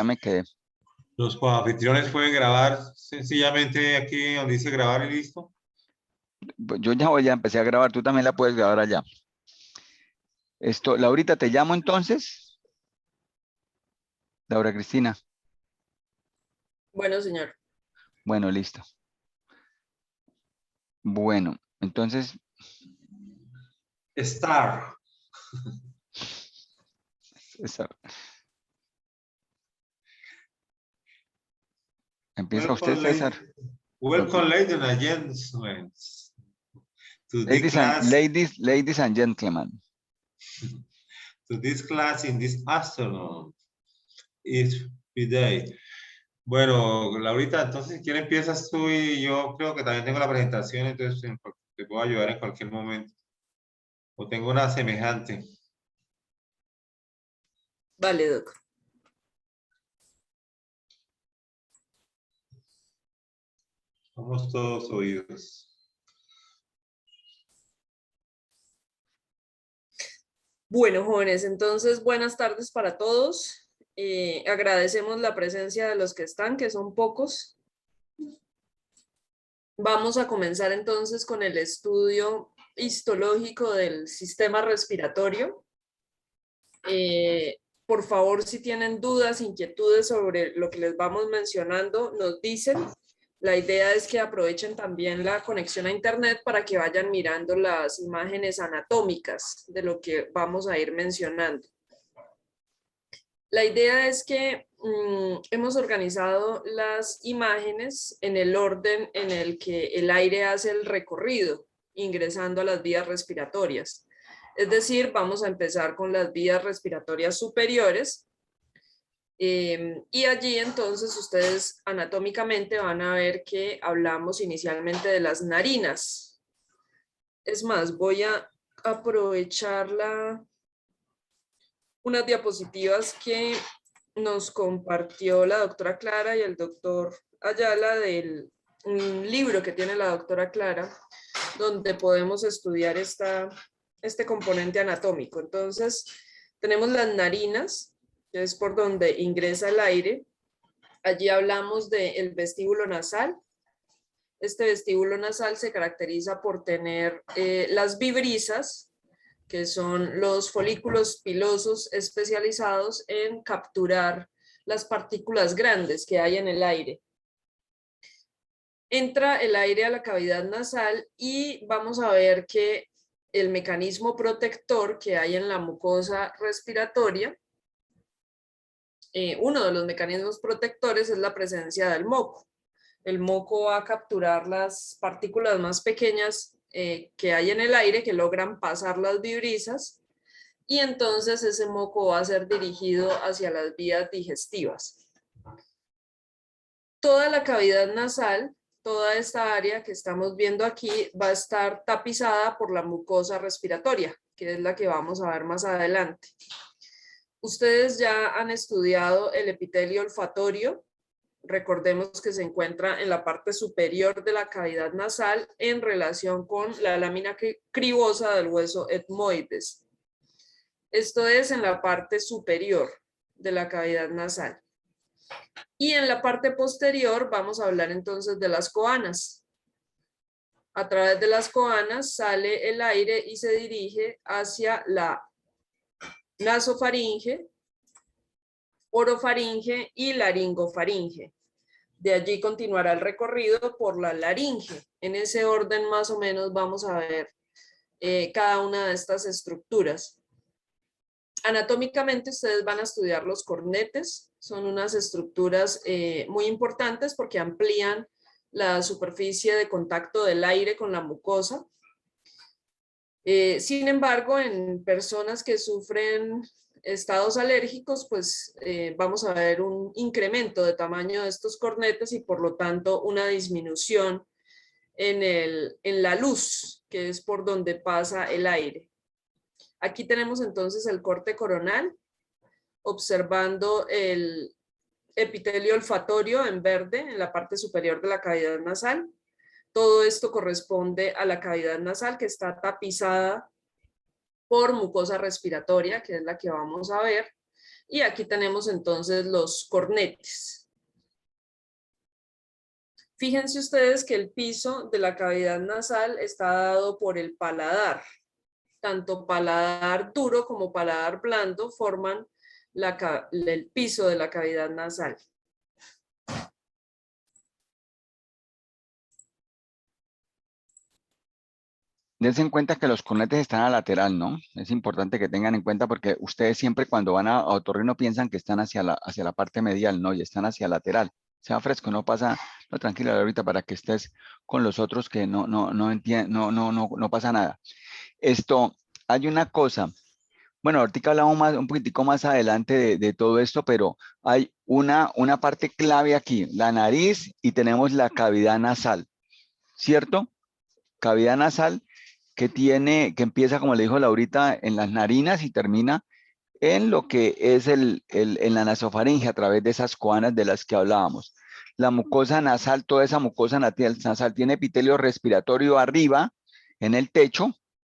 ya me quedé. Los coanfitriones pueden grabar sencillamente aquí donde dice grabar y listo. Yo ya empecé a grabar, tú también la puedes grabar allá. Laurita, te llamo entonces. Laura Cristina. Bueno, señor. Bueno, listo. Bueno, entonces. Star. Empieza usted, César. Welcome, ladies and gentlemen. Ladies and gentlemen. To this class in this afternoon. Is today. Bueno, Laurita, entonces si quieres empiezas tú y yo creo que también tengo la presentación, entonces te puedo ayudar en cualquier momento. O tengo una semejante. Vale, Doc. Somos todos oídos. Bueno, jóvenes, entonces buenas tardes para todos. Agradecemos la presencia de los que están, que son pocos. Vamos a comenzar entonces con el estudio histológico del sistema respiratorio. Por favor, si tienen dudas, inquietudes sobre lo que les vamos mencionando, nos dicen. La idea es que aprovechen también la conexión a internet para que vayan mirando las imágenes anatómicas de lo que vamos a ir mencionando. La idea es que hemos organizado las imágenes en el orden en el que el aire hace el recorrido, ingresando a las vías respiratorias. Es decir, vamos a empezar con las vías respiratorias superiores. Y allí entonces ustedes anatómicamente van a ver que hablamos inicialmente de las narinas. Es más, voy a aprovechar unas diapositivas que nos compartió la doctora Clara y el doctor Ayala un libro que tiene la doctora Clara, donde podemos estudiar este componente anatómico. Entonces, tenemos las narinas, que es por donde ingresa el aire. Allí hablamos del vestíbulo nasal. Este vestíbulo nasal se caracteriza por tener las vibrisas, que son los folículos pilosos especializados en capturar las partículas grandes que hay en el aire. Entra el aire a la cavidad nasal y vamos a ver que el mecanismo protector que hay en la mucosa respiratoria, uno de los mecanismos protectores es la presencia del moco. El moco va a capturar las partículas más pequeñas que hay en el aire que logran pasar las vibrisas y entonces ese moco va a ser dirigido hacia las vías digestivas. Toda la cavidad nasal, toda esta área que estamos viendo aquí va a estar tapizada por la mucosa respiratoria, que es la que vamos a ver más adelante. Ustedes ya han estudiado el epitelio olfatorio. Recordemos que se encuentra en la parte superior de la cavidad nasal en relación con la lámina cribosa del hueso etmoides. Esto es en la parte superior de la cavidad nasal. Y en la parte posterior vamos a hablar entonces de las coanas. A través de las coanas sale el aire y se dirige hacia la nasofaringe, orofaringe y laringofaringe. De allí continuará el recorrido por la laringe. En ese orden más o menos vamos a ver cada una de estas estructuras. Anatómicamente ustedes van a estudiar los cornetes. Son unas estructuras muy importantes porque amplían la superficie de contacto del aire con la mucosa. Sin embargo, en personas que sufren estados alérgicos, pues vamos a ver un incremento de tamaño de estos cornetes y por lo tanto una disminución en la luz, que es por donde pasa el aire. Aquí tenemos entonces el corte coronal, observando el epitelio olfatorio en verde en la parte superior de la cavidad nasal. Todo esto corresponde a la cavidad nasal que está tapizada por mucosa respiratoria, que es la que vamos a ver. Y aquí tenemos entonces los cornetes. Fíjense ustedes que el piso de la cavidad nasal está dado por el paladar. Tanto paladar duro como paladar blando forman el piso de la cavidad nasal. Dense en cuenta que los cornetes están a lateral, ¿no? Es importante que tengan en cuenta porque ustedes siempre cuando van a otorrino piensan que están hacia la parte medial, ¿no? Y están hacia lateral. Sea fresco, no pasa, no, tranquila ahorita para que estés con los otros que no pasa nada. Esto, hay una cosa, bueno, ahorita hablamos más, un poquitico más adelante de todo esto, pero hay una parte clave aquí, la nariz y tenemos la cavidad nasal, ¿cierto? Cavidad nasal que empieza, como le dijo Laurita, en las narinas y termina en lo que es en la nasofaringe a través de esas coanas de las que hablábamos. La mucosa nasal, toda esa mucosa nasal tiene epitelio respiratorio arriba, en el techo,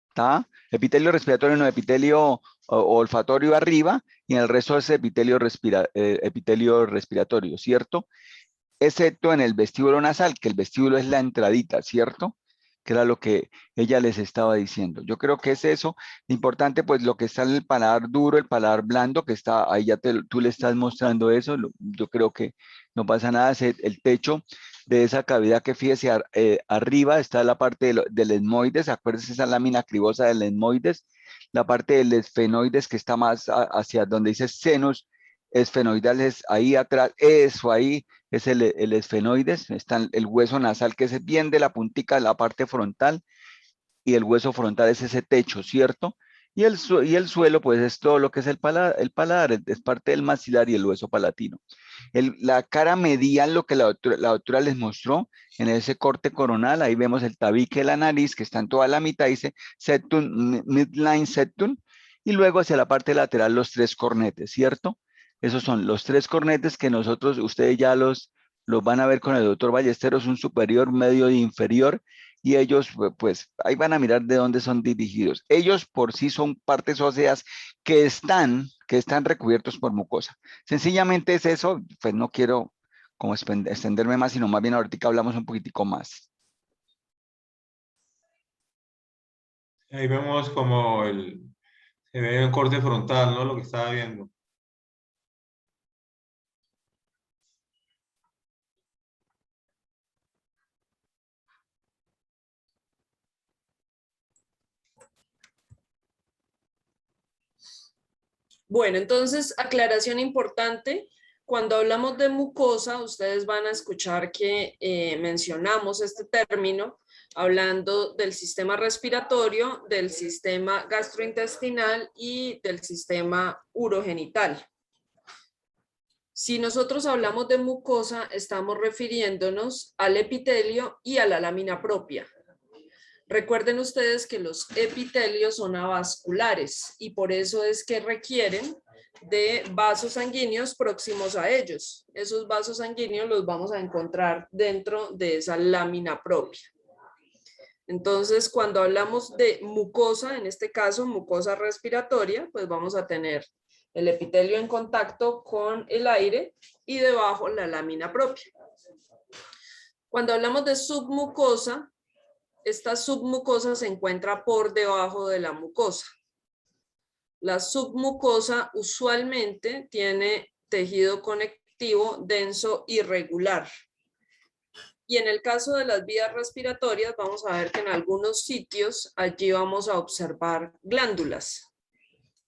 ¿está? Epitelio respiratorio, no epitelio olfatorio arriba, y en el resto es epitelio respiratorio, ¿cierto? Excepto en el vestíbulo nasal, que el vestíbulo es la entradita, ¿cierto? Que era lo que ella les estaba diciendo. Yo creo que es eso. Importante, pues lo que está en el paladar duro, el paladar blando, que está ahí, ya tú le estás mostrando eso. Yo creo que no pasa nada. El techo de esa cavidad que fíjese arriba está la parte del etmoides. Acuérdense esa lámina cribosa del etmoides. La parte del esfenoides que está más hacia donde dice senos esfenoidales, ahí atrás, eso ahí es el esfenoides, está el hueso nasal que es bien de la puntica de la parte frontal y el hueso frontal es ese techo, ¿cierto? Y el suelo pues es todo lo que es el paladar es parte del maxilar y el hueso palatino. La cara medial, lo que la doctora les mostró en ese corte coronal, ahí vemos el tabique de la nariz que está en toda la mitad, dice septum, midline septum, y luego hacia la parte lateral los tres cornetes, ¿cierto? Esos son los tres cornetes que nosotros, ustedes ya los van a ver con el doctor Ballesteros, un superior, medio e inferior, y ellos, pues, ahí van a mirar de dónde son dirigidos. Ellos por sí son partes óseas que están recubiertos por mucosa. Sencillamente es eso, pues no quiero como extenderme más, sino más bien ahorita hablamos un poquitico más. Ahí vemos como se ve el corte frontal, ¿no? Lo que estaba viendo. Bueno, entonces, aclaración importante. Cuando hablamos de mucosa, ustedes van a escuchar que mencionamos este término hablando del sistema respiratorio, del sistema gastrointestinal y del sistema urogenital. Si nosotros hablamos de mucosa, estamos refiriéndonos al epitelio y a la lámina propia. Recuerden ustedes que los epitelios son avasculares y por eso es que requieren de vasos sanguíneos próximos a ellos. Esos vasos sanguíneos los vamos a encontrar dentro de esa lámina propia. Entonces, cuando hablamos de mucosa, en este caso mucosa respiratoria, pues vamos a tener el epitelio en contacto con el aire y debajo la lámina propia. Cuando hablamos de submucosa, esta submucosa se encuentra por debajo de la mucosa. La submucosa usualmente tiene tejido conectivo denso irregular. Y en el caso de las vías respiratorias, vamos a ver que en algunos sitios allí vamos a observar glándulas.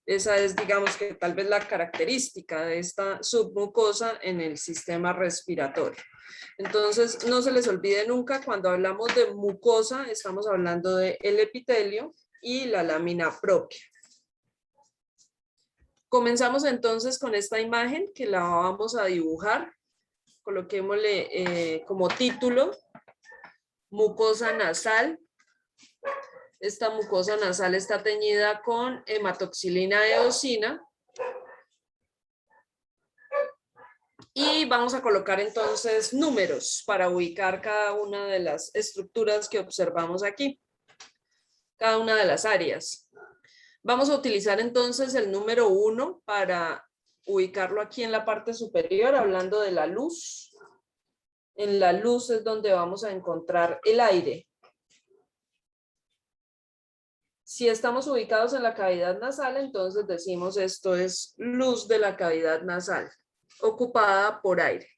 Esa es, digamos que tal vez la característica de esta submucosa en el sistema respiratorio. Entonces, no se les olvide nunca, cuando hablamos de mucosa, estamos hablando del epitelio y la lámina propia. Comenzamos entonces con esta imagen que la vamos a dibujar. Coloquémosle como título, mucosa nasal. Esta mucosa nasal está teñida con hematoxilina eosina. Y vamos a colocar entonces números para ubicar cada una de las estructuras que observamos aquí, cada una de las áreas. Vamos a utilizar entonces el número 1 para ubicarlo aquí en la parte superior, hablando de la luz. En la luz es donde vamos a encontrar el aire. Si estamos ubicados en la cavidad nasal, entonces decimos esto es luz de la cavidad nasal, ocupada por aire.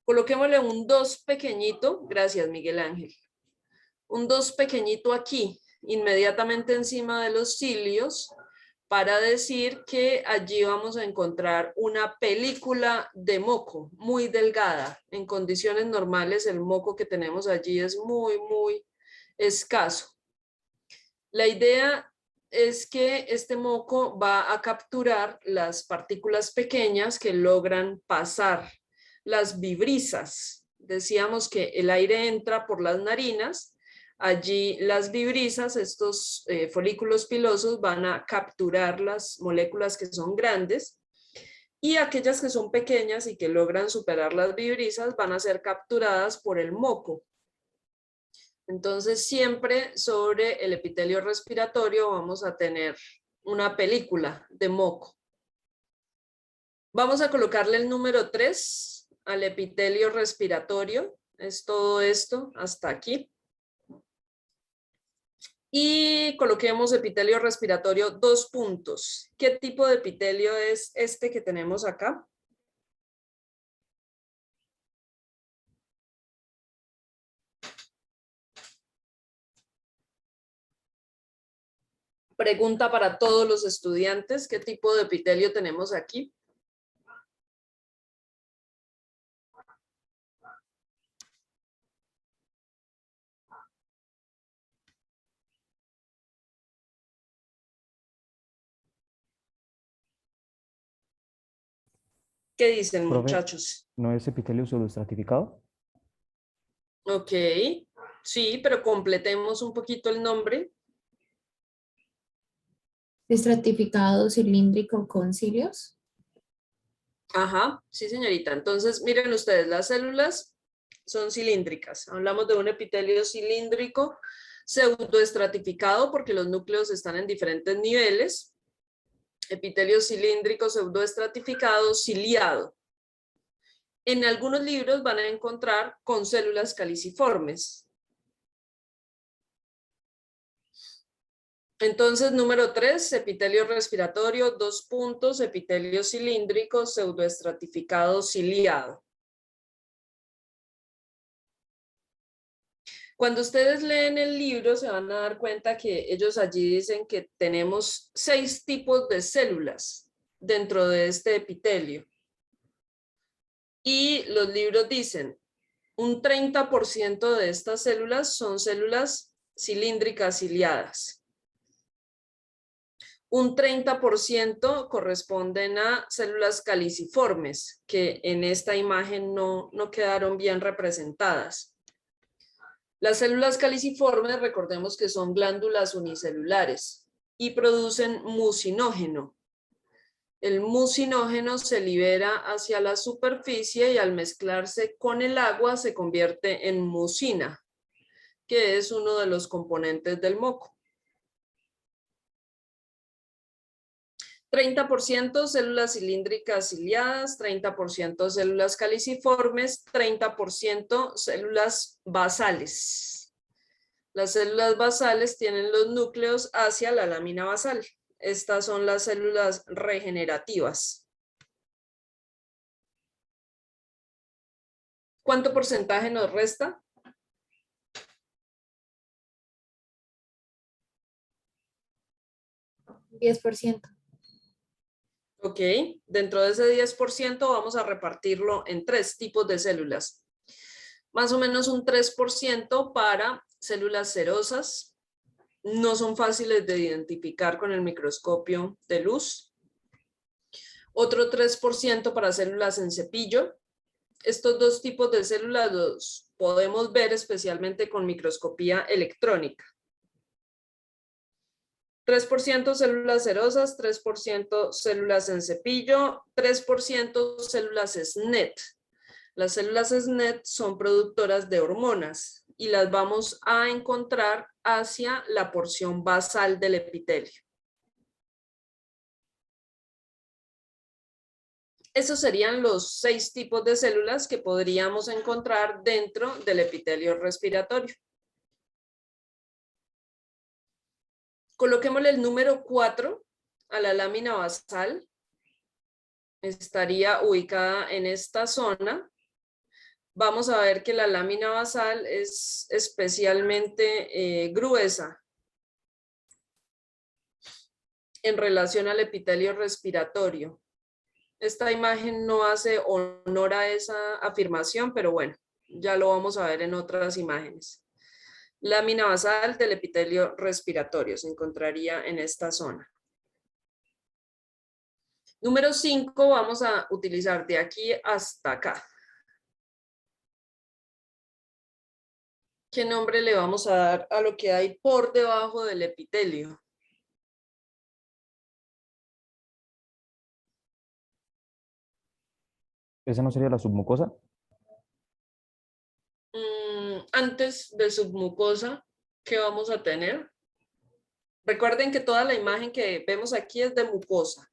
Coloquémosle un 2 pequeñito, gracias Miguel Ángel. Un 2 pequeñito aquí, inmediatamente encima de los cilios, para decir que allí vamos a encontrar una película de moco muy delgada. En condiciones normales el moco que tenemos allí es muy escaso. La idea es que este moco va a capturar las partículas pequeñas que logran pasar las vibrisas. Decíamos que el aire entra por las narinas. Allí las vibrisas, estos folículos pilosos, van a capturar las moléculas que son grandes y aquellas que son pequeñas y que logran superar las vibrisas van a ser capturadas por el moco. Entonces siempre sobre el epitelio respiratorio vamos a tener una película de moco. Vamos a colocarle el número 3 al epitelio respiratorio. Es todo esto hasta aquí. Y coloquemos epitelio respiratorio 2 puntos. ¿Qué tipo de epitelio es este que tenemos acá? Pregunta para todos los estudiantes, ¿qué tipo de epitelio tenemos aquí? ¿Qué dicen, Profe, muchachos? ¿no es epitelio pseudoestratificado? Ok, sí, pero completemos un poquito el nombre. Estratificado cilíndrico con cilios. Ajá, sí, señorita. Entonces, miren ustedes, las células son cilíndricas. Hablamos de un epitelio cilíndrico pseudoestratificado porque los núcleos están en diferentes niveles. Epitelio cilíndrico pseudoestratificado ciliado. En algunos libros van a encontrar con células caliciformes. Entonces, número 3, epitelio respiratorio, 2 puntos, epitelio cilíndrico pseudoestratificado ciliado. Cuando ustedes leen el libro se van a dar cuenta que ellos allí dicen que tenemos 6 tipos de células dentro de este epitelio. Y los libros dicen, un 30% de estas células son células cilíndricas ciliadas. Un 30% corresponden a células caliciformes, que en esta imagen no quedaron bien representadas. Las células caliciformes, recordemos que son glándulas unicelulares y producen mucinógeno. El mucinógeno se libera hacia la superficie y al mezclarse con el agua se convierte en mucina, que es uno de los componentes del moco. 30% células cilíndricas ciliadas, 30% células caliciformes, 30% células basales. Las células basales tienen los núcleos hacia la lámina basal. Estas son las células regenerativas. ¿Cuánto porcentaje nos resta? $10%. Ok, dentro de ese 10% vamos a repartirlo en 3 tipos de células. Más o menos un 3% para células cerosas. No son fáciles de identificar con el microscopio de luz. Otro 3% para células en cepillo. Estos 2 tipos de células los podemos ver especialmente con microscopía electrónica. 3% células cerosas, 3% células en cepillo, 3% células SNET. Las células SNET son productoras de hormonas y las vamos a encontrar hacia la porción basal del epitelio. Esos serían los 6 tipos de células que podríamos encontrar dentro del epitelio respiratorio. Coloquémosle el número 4 a la lámina basal. Estaría ubicada en esta zona. Vamos a ver que la lámina basal es especialmente gruesa en relación al epitelio respiratorio. Esta imagen no hace honor a esa afirmación, pero bueno, ya lo vamos a ver en otras imágenes. Lámina basal del epitelio respiratorio se encontraría en esta zona. Número 5, vamos a utilizar de aquí hasta acá. ¿Qué nombre le vamos a dar a lo que hay por debajo del epitelio? ¿Esa no sería la submucosa? Antes de submucosa, ¿qué vamos a tener? Recuerden que toda la imagen que vemos aquí es de mucosa,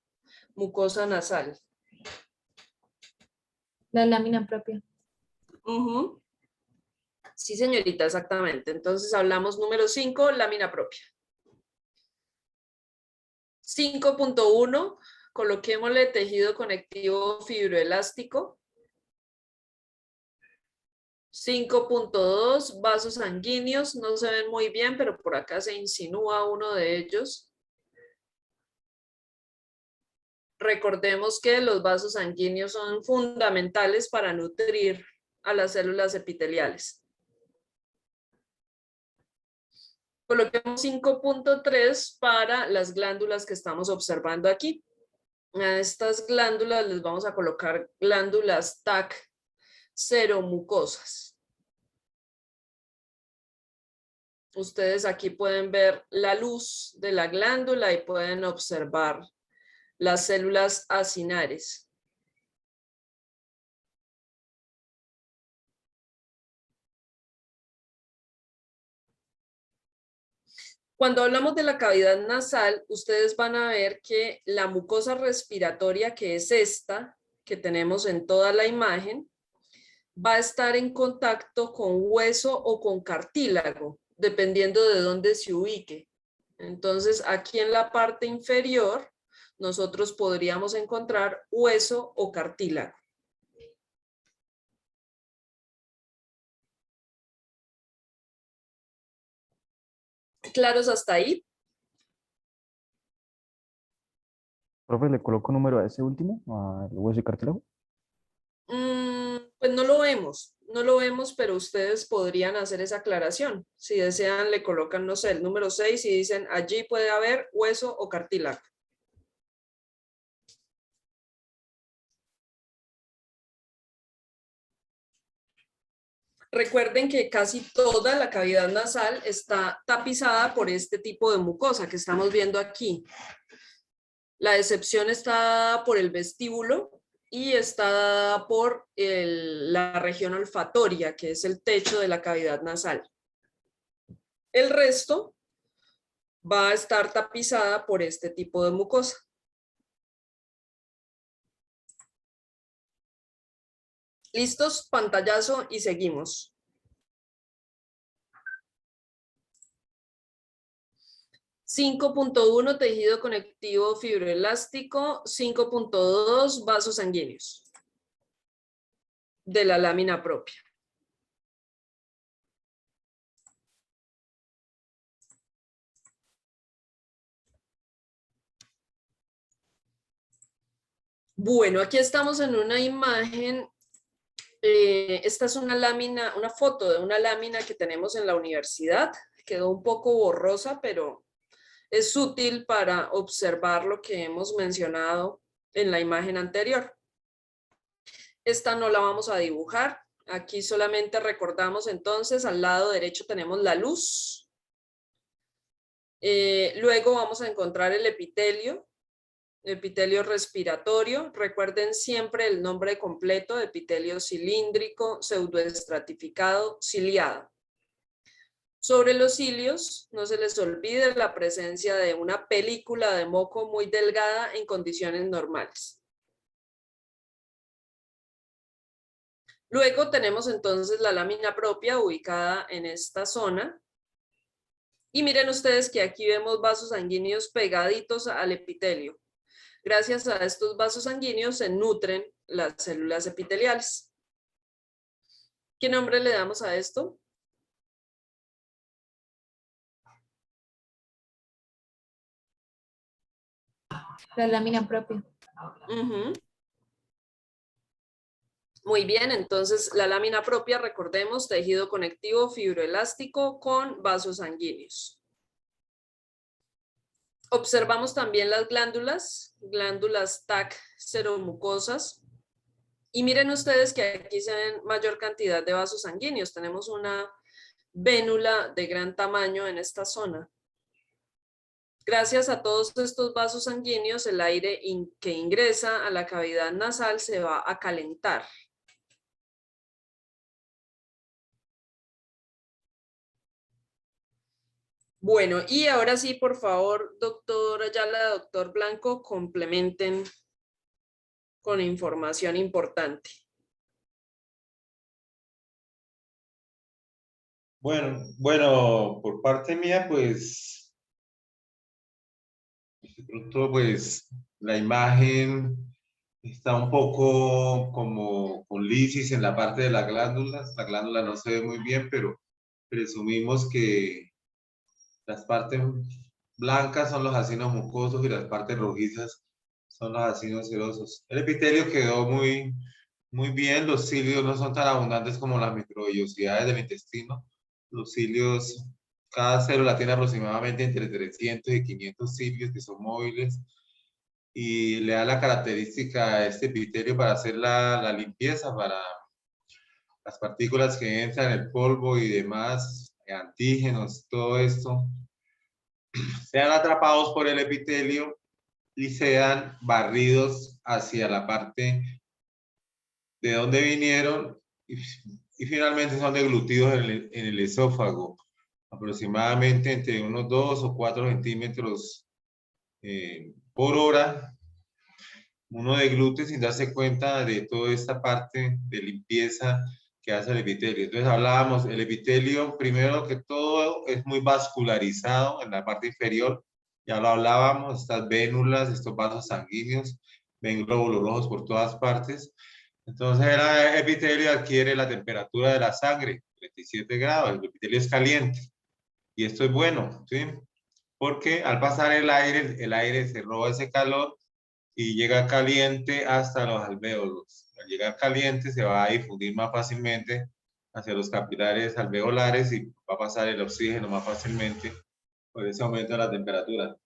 mucosa nasal. La lámina propia. Sí, señorita, exactamente. Entonces hablamos número 5, lámina propia. 5.1, coloquémosle tejido conectivo fibroelástico. 5.2, vasos sanguíneos. No se ven muy bien, pero por acá se insinúa uno de ellos. Recordemos que los vasos sanguíneos son fundamentales para nutrir a las células epiteliales. Coloquemos 5.3 para las glándulas que estamos observando aquí. A estas glándulas les vamos a colocar glándulas TAC seromucosas. Ustedes aquí pueden ver la luz de la glándula y pueden observar las células acinares. Cuando hablamos de la cavidad nasal, ustedes van a ver que la mucosa respiratoria, que es esta, que tenemos en toda la imagen, va a estar en contacto con hueso o con cartílago, dependiendo de dónde se ubique. Entonces, aquí en la parte inferior, nosotros podríamos encontrar hueso o cartílago. ¿Claros hasta ahí? Profe, ¿le coloco número a ese último, al hueso y cartílago? Pues no lo vemos, pero ustedes podrían hacer esa aclaración. Si desean, le colocan, no sé, el número 6 y dicen, allí puede haber hueso o cartílago. Recuerden que casi toda la cavidad nasal está tapizada por este tipo de mucosa que estamos viendo aquí. La excepción está dada por el vestíbulo y está dada por la región olfatoria, que es el techo de la cavidad nasal. El resto va a estar tapizada por este tipo de mucosa. ¿Listos? Pantallazo y seguimos. 5.1 tejido conectivo fibroelástico, 5.2 vasos sanguíneos de la lámina propia. Bueno, aquí estamos en una imagen. Esta es una lámina, una foto de una lámina que tenemos en la universidad. Quedó un poco borrosa, pero es útil para observar lo que hemos mencionado en la imagen anterior. Esta no la vamos a dibujar. Aquí solamente recordamos entonces, al lado derecho tenemos la luz. Luego vamos a encontrar el epitelio respiratorio. Recuerden siempre el nombre completo: epitelio cilíndrico, pseudoestratificado, ciliado. Sobre los cilios, no se les olvide la presencia de una película de moco muy delgada en condiciones normales. Luego tenemos entonces la lámina propia ubicada en esta zona. Y miren ustedes que aquí vemos vasos sanguíneos pegaditos al epitelio. Gracias a estos vasos sanguíneos se nutren las células epiteliales. ¿Qué nombre le damos a esto? La lámina propia. Ujú. Muy bien, entonces la lámina propia, recordemos, tejido conectivo fibroelástico con vasos sanguíneos. Observamos también las glándulas TAC seromucosas. Y miren ustedes que aquí se ven mayor cantidad de vasos sanguíneos. Tenemos una vénula de gran tamaño en esta zona. Gracias a todos estos vasos sanguíneos, el aire que ingresa a la cavidad nasal se va a calentar. Bueno, y ahora sí, por favor, doctor Ayala, doctor Blanco, complementen con información importante. Bueno, por parte mía, pues, de pronto, pues, la imagen está un poco como con lisis en la parte de las glándulas. La glándula no se ve muy bien, pero presumimos que las partes blancas son los acinos mucosos y las partes rojizas son los acinos serosos. El epitelio quedó muy bien. Los cilios no son tan abundantes como las microvellosidades del intestino. Los cilios, cada célula tiene aproximadamente entre 300 y 500 cilios que son móviles y le da la característica a este epitelio para hacer la limpieza, para las partículas que entran, el polvo y demás, antígenos, todo esto, sean atrapados por el epitelio y sean barridos hacia la parte de donde vinieron y finalmente son deglutidos en el esófago, aproximadamente entre unos 2 o 4 centímetros por hora. Uno deglute sin darse cuenta de toda esta parte de limpieza que hace el epitelio. Entonces hablábamos, el epitelio primero que todo es muy vascularizado en la parte inferior, ya lo hablábamos, estas vénulas, estos vasos sanguíneos, ven glóbulos rojos por todas partes. Entonces el epitelio adquiere la temperatura de la sangre, 37 grados, el epitelio es caliente. Y esto es bueno, ¿sí? Porque al pasar el aire se roba ese calor y llega caliente hasta los alvéolos. Al llegar caliente se va a difundir más fácilmente hacia los capilares alveolares y va a pasar el oxígeno más fácilmente, por eso aumenta la temperatura.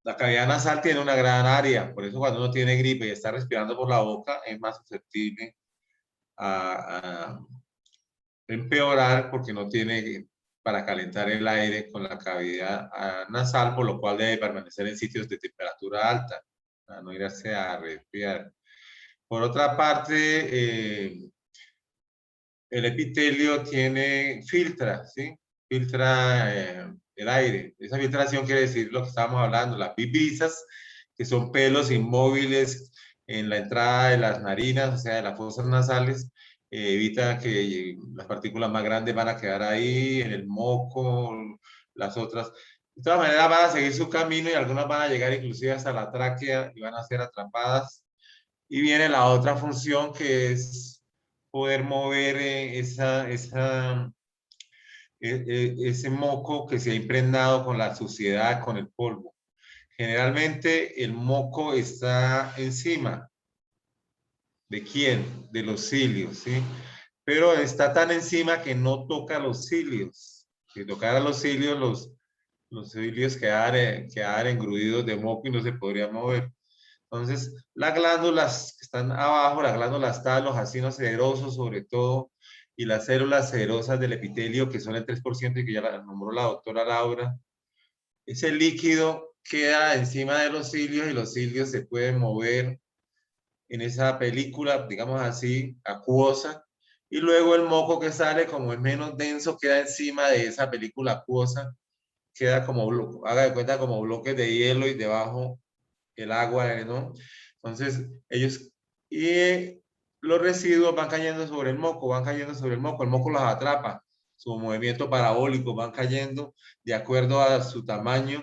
La cavidad nasal tiene una gran área, por eso cuando uno tiene gripe y está respirando por la boca es más susceptible a empeorar porque no tiene para calentar el aire con la cavidad nasal, por lo cual debe permanecer en sitios de temperatura alta, para no irse a resfriar. Por otra parte, el epitelio filtra, ¿sí? Filtra el aire. Esa filtración quiere decir lo que estábamos hablando, las pipizas, que son pelos inmóviles en la entrada de las narinas, o sea, de las fosas nasales, evita que las partículas más grandes van a quedar ahí, en el moco, las otras. De todas maneras van a seguir su camino y algunas van a llegar inclusive hasta la tráquea y van a ser atrapadas. Y viene la otra función que es poder mover ese moco que se ha impregnado con la suciedad, con el polvo. Generalmente el moco está encima. ¿De quién? De los cilios, ¿sí? Pero está tan encima que no toca los cilios. Si tocara los cilios, los cilios quedaran engruidos de moco y no se podrían mover. Entonces, las glándulas que están abajo, las glándulas tal, los acinos serosos sobre todo, y las células serosas del epitelio, que son el 3% y que ya la nombró la doctora Laura, ese líquido queda encima de los cilios y los cilios se pueden mover en esa película, digamos así, acuosa, y luego el moco que sale, como es menos denso, queda encima de esa película acuosa, queda como, haga de cuenta, como bloques de hielo y debajo el agua, ¿no? Entonces, ellos, y los residuos van cayendo sobre el moco, van cayendo sobre el moco los atrapa, su movimiento parabólico, van cayendo de acuerdo a su tamaño.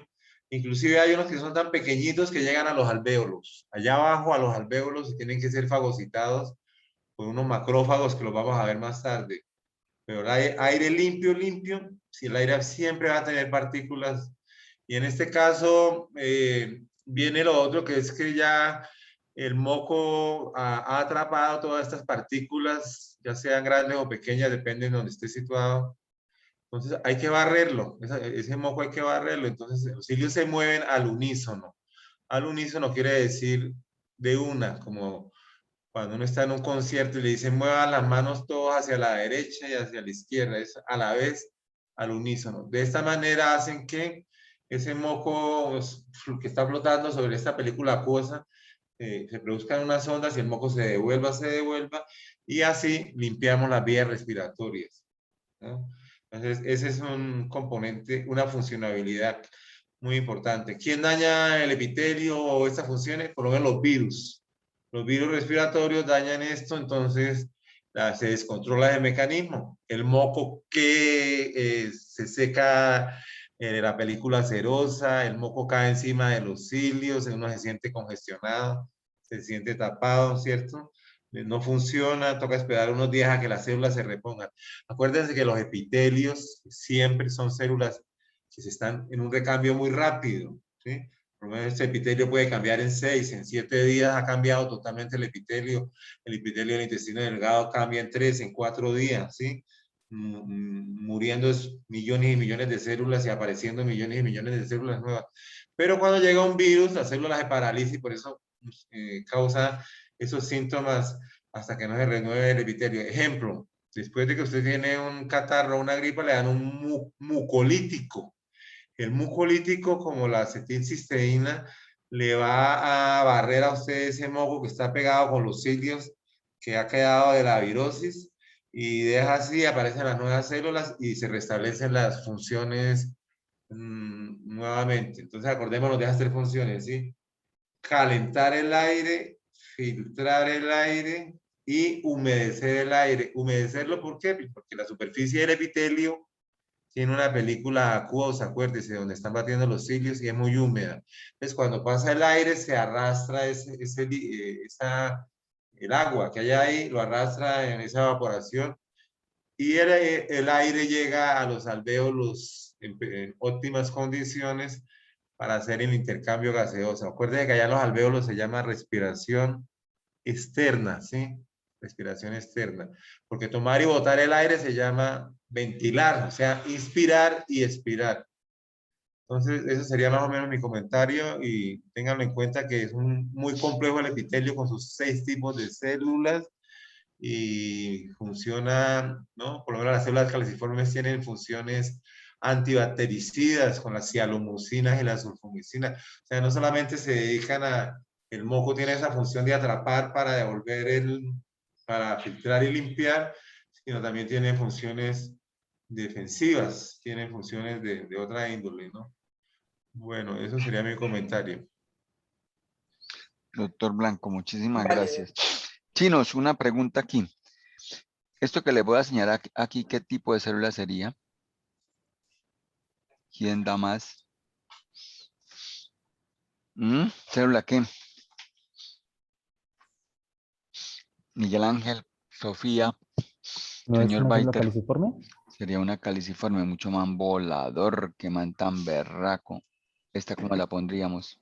Inclusive hay unos que son tan pequeñitos que llegan a los alvéolos. Allá abajo a los alvéolos tienen que ser fagocitados por unos macrófagos que los vamos a ver más tarde. Pero el aire limpio, si el aire siempre va a tener partículas. Y en este caso viene lo otro, que es que ya el moco ha atrapado todas estas partículas, ya sean grandes o pequeñas, depende de donde esté situado. Entonces hay que barrerlo, ese moco hay que barrerlo. Entonces los cilios se mueven al unísono. Al unísono quiere decir de una, como cuando uno está en un concierto y le dicen muevan las manos todos hacia la derecha y hacia la izquierda, es a la vez, al unísono. De esta manera hacen que ese moco que está flotando sobre esta película acuosa se produzcan unas ondas y el moco se devuelva, y así limpiamos las vías respiratorias, ¿no? Entonces, ese es un componente, una funcionalidad muy importante. ¿Quién daña el epitelio o estas funciones? Por lo menos los virus. Los virus respiratorios dañan esto, entonces se descontrola el mecanismo. El moco que se seca la película serosa, el moco cae encima de los cilios, uno se siente congestionado, se siente tapado, ¿cierto? No funciona, toca esperar unos días a que las células se repongan. Acuérdense que los epitelios siempre son células que se están en un recambio muy rápido, ¿sí? Por lo menos este epitelio puede cambiar en 6, en 7 días ha cambiado totalmente el epitelio del intestino delgado cambia en 3, en 4 días, ¿sí? Muriendo millones y millones de células y apareciendo millones y millones de células nuevas. Pero cuando llega un virus, las células se paralizan y por eso causa esos síntomas hasta que no se renueve el epitelio. Ejemplo, después de que usted tiene un catarro o una gripa, le dan un mucolítico. El mucolítico, como la acetilcisteína, le va a barrer a usted ese moco que está pegado con los cilios que ha quedado de la virosis y deja así, aparecen las nuevas células y se restablecen las funciones nuevamente. Entonces, acordémonos de esas 3 funciones, ¿sí? Calentar el aire, filtrar el aire y humedecer el aire. ¿Humedecerlo por qué? Porque la superficie del epitelio tiene una película acuosa, acuérdese, donde están batiendo los cilios y es muy húmeda. Entonces, cuando pasa el aire, se arrastra el agua que hay ahí, lo arrastra en esa evaporación y el aire llega a los alvéolos en óptimas condiciones para hacer el intercambio gaseoso. Acuérdense que allá en los alvéolos se llama respiración externa, ¿sí? Respiración externa. Porque tomar y botar el aire se llama ventilar, o sea, inspirar y expirar. Entonces, eso sería más o menos mi comentario y ténganlo en cuenta que es muy complejo el epitelio con sus 6 tipos de células y funciona, ¿no? Por lo menos las células caliciformes tienen funciones antibactericidas con las cialomucinas y las sulfomicinas. O sea, no solamente se dedican a, el moco tiene esa función de atrapar para devolver para filtrar y limpiar, sino también tiene funciones defensivas, tiene funciones de otra índole, ¿no? Bueno, eso sería mi comentario. Doctor Blanco, muchísimas Vale. gracias. Chinos, una pregunta aquí. Esto que le voy a señalar aquí, ¿qué tipo de célula sería? ¿Quién da más? ¿Célula qué? Miguel Ángel, Sofía, ¿No es señor una célula Baiter. caliciforme? Sería una caliciforme, mucho más volador, que man tan berraco. ¿Esta cómo la pondríamos?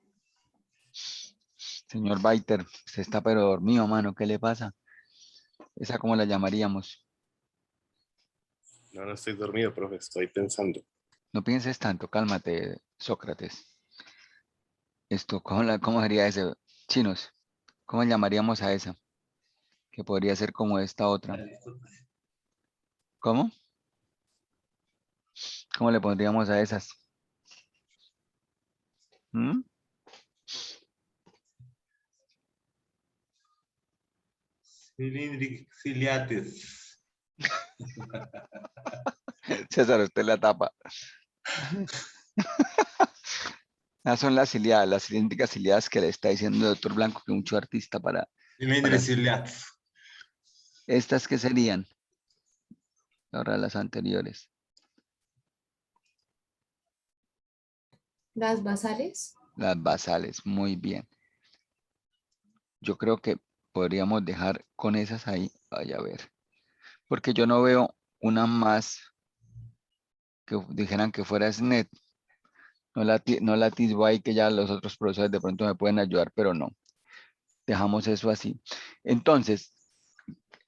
Señor Baiter, se está pero dormido, mano, ¿qué le pasa? ¿Esa cómo la llamaríamos? No, no estoy dormido, profe, estoy pensando. No pienses tanto, cálmate, Sócrates. Esto, ¿cómo sería ese? Chinos, ¿cómo llamaríamos a esa? Que podría ser como esta otra. ¿Cómo? ¿Cómo le pondríamos a esas? ¿Mm? Ciliates. César, usted la tapa. Son las ciliadas, las cilíndricas ciliadas que le está diciendo el doctor Blanco, que mucho artista para Cilindriciliates. ¿Estas qué serían? Ahora las anteriores. Las basales. Las basales, muy bien. Yo creo que podríamos dejar con esas ahí. Vaya a ver. Porque yo no veo una más que dijeran que fuera SNET. No la atisbo ahí, que ya los otros profesores de pronto me pueden ayudar, pero no. Dejamos eso así. Entonces,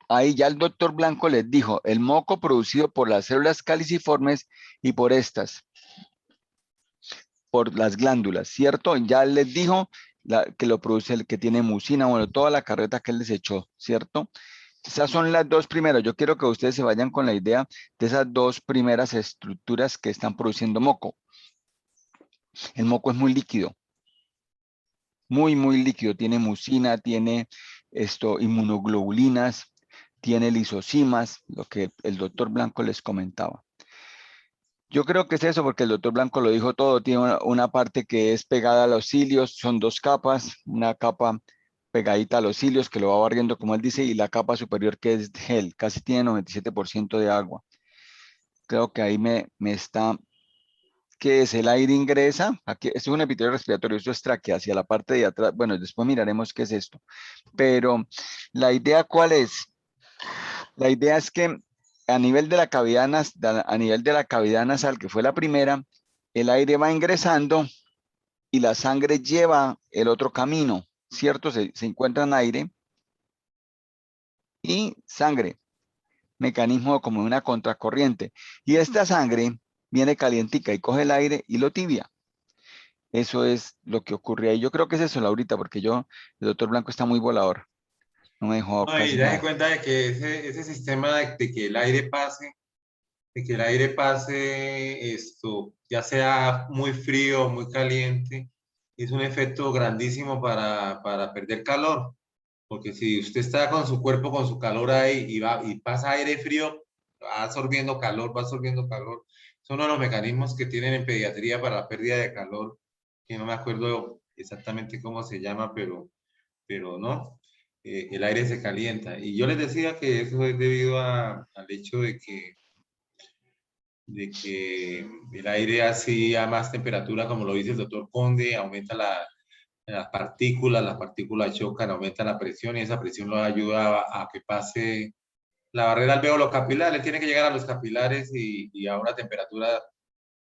ahí ya el doctor Blanco les dijo, el moco producido por las células caliciformes y por estas, por las glándulas, ¿cierto? Ya les dijo que lo produce el que tiene mucina, bueno, toda la carreta que él les echó, ¿cierto? Esas son las dos primeras. Yo quiero que ustedes se vayan con la idea de esas dos primeras estructuras que están produciendo moco. El moco es muy líquido, muy líquido. Tiene mucina, tiene inmunoglobulinas, tiene lisocimas, lo que el doctor Blanco les comentaba. Yo creo que es eso, porque el doctor Blanco lo dijo todo. Tiene una parte que es pegada a los cilios, son dos capas, una capa pegadita a los cilios que lo va barriendo, como él dice, y la capa superior que es gel, casi tiene 97% de agua. Creo que ahí me está, que es el aire ingresa, aquí, esto es un epitelio respiratorio, esto es tráquea, hacia la parte de atrás, bueno, después miraremos qué es esto, pero la idea ¿cuál es? La idea es que a nivel de la cavidad, a nivel de la cavidad nasal, que fue la primera, el aire va ingresando y la sangre lleva el otro camino, ¿cierto? Se encuentran aire y sangre, mecanismo como una contracorriente. Y esta sangre viene calientica y coge el aire y lo tibia. Eso es lo que ocurre ahí. Yo creo que es eso, Laurita, porque el doctor Blanco está muy volador. No me dejó No, y casi dése nada. cuenta de que ese sistema de que el aire pase, esto, ya sea muy frío o muy caliente, es un efecto grandísimo para perder calor. Porque si usted está con su cuerpo, con su calor ahí y pasa aire frío, va absorbiendo calor, va absorbiendo calor. Son uno de los mecanismos que tienen en pediatría para la pérdida de calor, que no me acuerdo exactamente cómo se llama, pero no, el aire se calienta. Y yo les decía que eso es debido al hecho de que el aire así a más temperatura, como lo dice el doctor Conde, aumenta las partículas chocan, aumenta la presión y esa presión lo ayuda a que pase la barrera alveolo capilar, le tiene que llegar a los capilares y a una temperatura.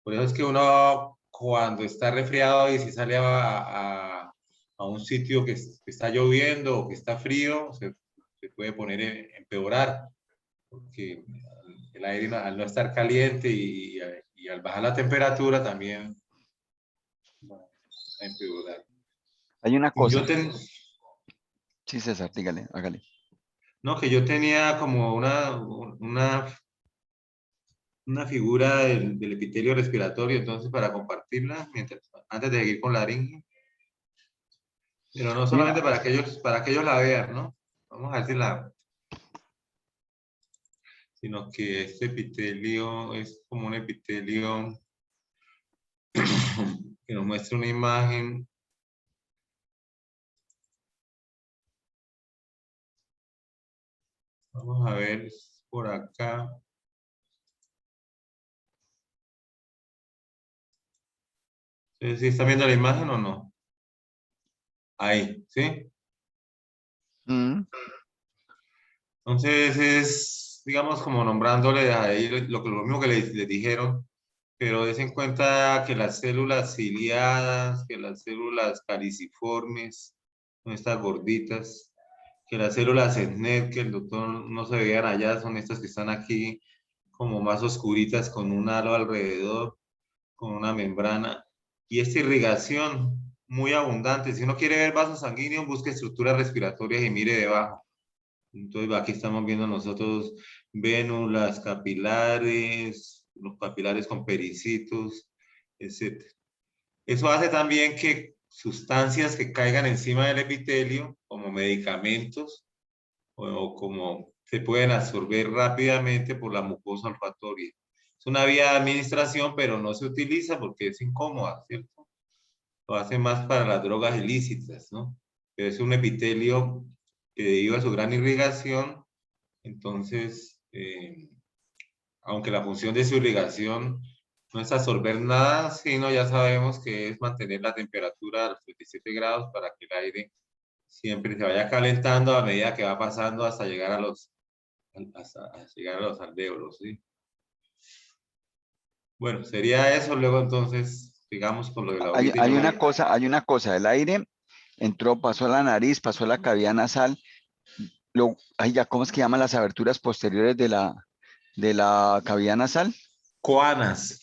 Por eso es que uno cuando está resfriado y si sale a un sitio que está lloviendo o que está frío, se puede poner empeorar, porque el aire al no estar caliente y al bajar la temperatura también va a empeorar. Hay una Y yo cosa. Sí, César, dígale, hágale. no, que yo tenía como una figura del epitelio respiratorio, entonces para compartirla antes de seguir con la laringe, pero no Hay una- solamente para que ellos la vean, ¿no? Vamos a ver sino que este epitelio es como un epitelio que nos muestra una imagen. Vamos a ver por acá. ¿Sí están viendo la imagen o no? Ahí, ¿sí? Mm, Entonces es, digamos, como nombrándole ahí lo mismo que les dijeron, pero des en cuenta que las células ciliadas, que las células caliciformes, son estas gorditas, que las células SNET, que el doctor no se veían allá, son estas que están aquí como más oscuritas con un halo alrededor, con una membrana, y esta irrigación muy abundante. Si uno quiere ver vasos sanguíneos, busque estructuras respiratorias y mire debajo. Entonces aquí estamos viendo nosotros vénulas capilares, los capilares con pericitos, etc. Eso hace también que sustancias que caigan encima del epitelio, como medicamentos, o como se pueden absorber rápidamente por la mucosa olfatoria. Es una vía de administración, pero no se utiliza porque es incómoda, ¿cierto? Lo hace más para las drogas ilícitas, ¿no? Pero es un epitelio que debido a su gran irrigación Entonces, aunque la función de su irrigación no es absorber nada, sino ya sabemos que es mantener la temperatura a los 37 grados para que el aire siempre se vaya calentando a medida que va pasando hasta llegar a hasta llegar a los alvéolos, ¿sí? Bueno, sería eso. Luego entonces, digamos con lo de la ahorita. Hay una cosa, el aire entró, pasó a la nariz, pasó a la cavidad nasal, ¿cómo es que llaman las aberturas posteriores de la cavidad nasal? Coanas.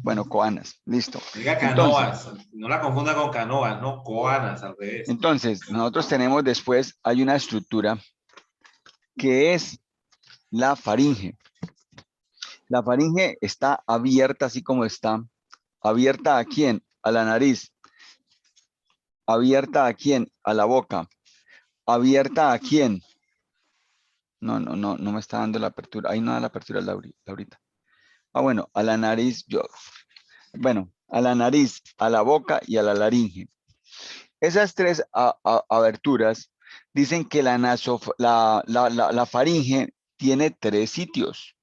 Bueno, coanas, listo. Diga Entonces, canoas, no la confunda con canoas, no, coanas al revés. entonces, nosotros tenemos después, hay una estructura que es la faringe. La faringe está abierta así como está. ¿Abierta a quién? A la nariz. ¿Abierta a quién? A la boca. ¿Abierta a quién? No me está dando la apertura. Ahí no da la apertura ahorita. Ah, bueno, a la nariz, bueno, a la nariz, a la boca y a la laringe. Esas tres aberturas dicen que la faringe tiene 3 sitios.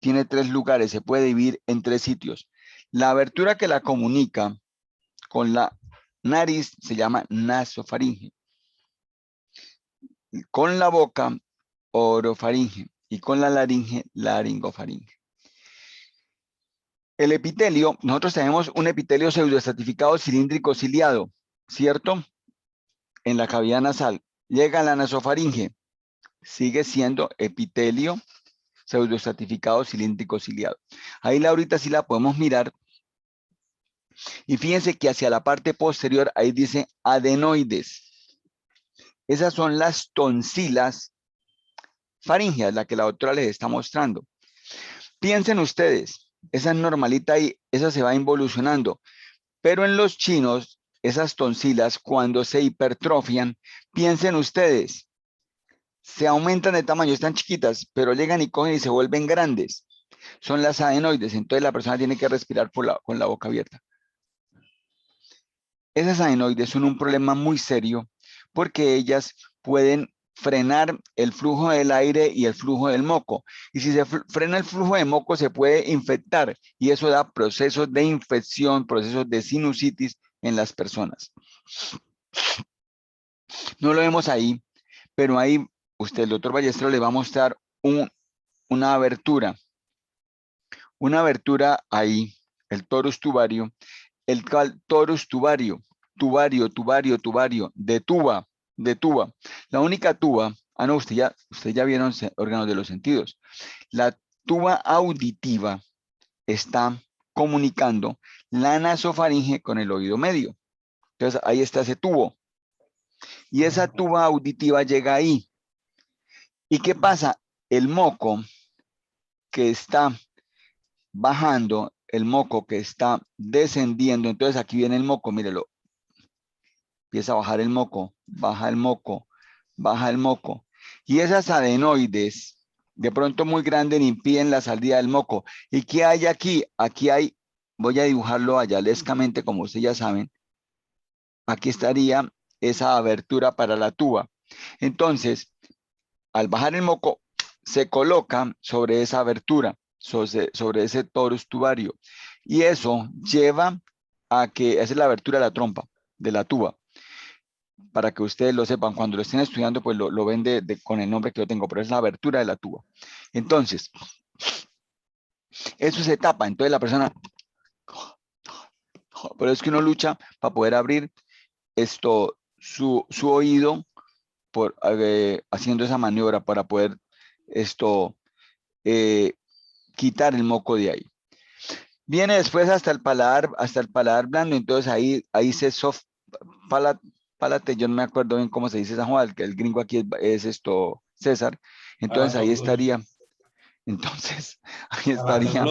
Tiene 3 lugares, se puede dividir en 3 sitios. La abertura que la comunica con la nariz se llama nasofaringe. Con la boca, orofaringe. Y con la laringe, laringofaringe. El epitelio, nosotros tenemos un epitelio pseudoestratificado cilíndrico ciliado, ¿cierto? En la cavidad nasal. Llega a la nasofaringe. Sigue siendo epitelio pseudoestratificado cilíndrico ciliado. Ahí Laurita sí la podemos mirar. Y fíjense que hacia la parte posterior, ahí dice adenoides. Esas son las tonsilas faringeas, la que la doctora les está mostrando. Piensen ustedes, esa normalita ahí, esa se va involucionando. Pero en los chinos, esas tonsilas, cuando se hipertrofian, piensen ustedes, se aumentan de tamaño, están chiquitas, pero llegan y cogen y se vuelven grandes. Son las adenoides, entonces la persona tiene que respirar con la boca abierta. Esas adenoides son un problema muy serio porque ellas pueden frenar el flujo del aire y el flujo del moco. Y si se frena el flujo de moco, se puede infectar y eso da procesos de infección, procesos de sinusitis en las personas. No lo vemos ahí, pero ahí el doctor Ballesteros le va a mostrar una abertura. Una abertura ahí, el torus tubario, el torus tubario, de tuba. La única tuba, no, usted ya vieron órganos de los sentidos. La tuba auditiva está comunicando la nasofaringe con el oído medio. Entonces ahí está ese tubo. Y esa tuba auditiva llega ahí. ¿Y qué pasa? El moco que está bajando, el moco que está descendiendo, entonces aquí viene el moco, mírelo. Empieza a bajar el moco, baja el moco, baja el moco. Y esas adenoides, de pronto muy grandes, impiden la salida del moco. ¿Y qué hay aquí? Aquí hay, voy a dibujarlo ayalescamente, como ustedes ya saben. Aquí estaría esa abertura para la tuba. Entonces, al bajar el moco, se coloca sobre esa abertura, sobre ese torus tubario. Y eso lleva a que, esa es la abertura de la trompa, de la tuba. Para que ustedes lo sepan, cuando lo estén estudiando, pues lo ven con el nombre que yo tengo, pero es la abertura de la tuba. Entonces, eso se tapa, entonces la persona, pero es que uno lucha para poder abrir su oído, haciendo esa maniobra para poder quitar el moco de ahí. Viene después hasta el paladar blando, entonces ahí se soft palate, yo no me acuerdo bien cómo se dice esa Juan, el gringo aquí es César, entonces ahí estaría, ahí estaría,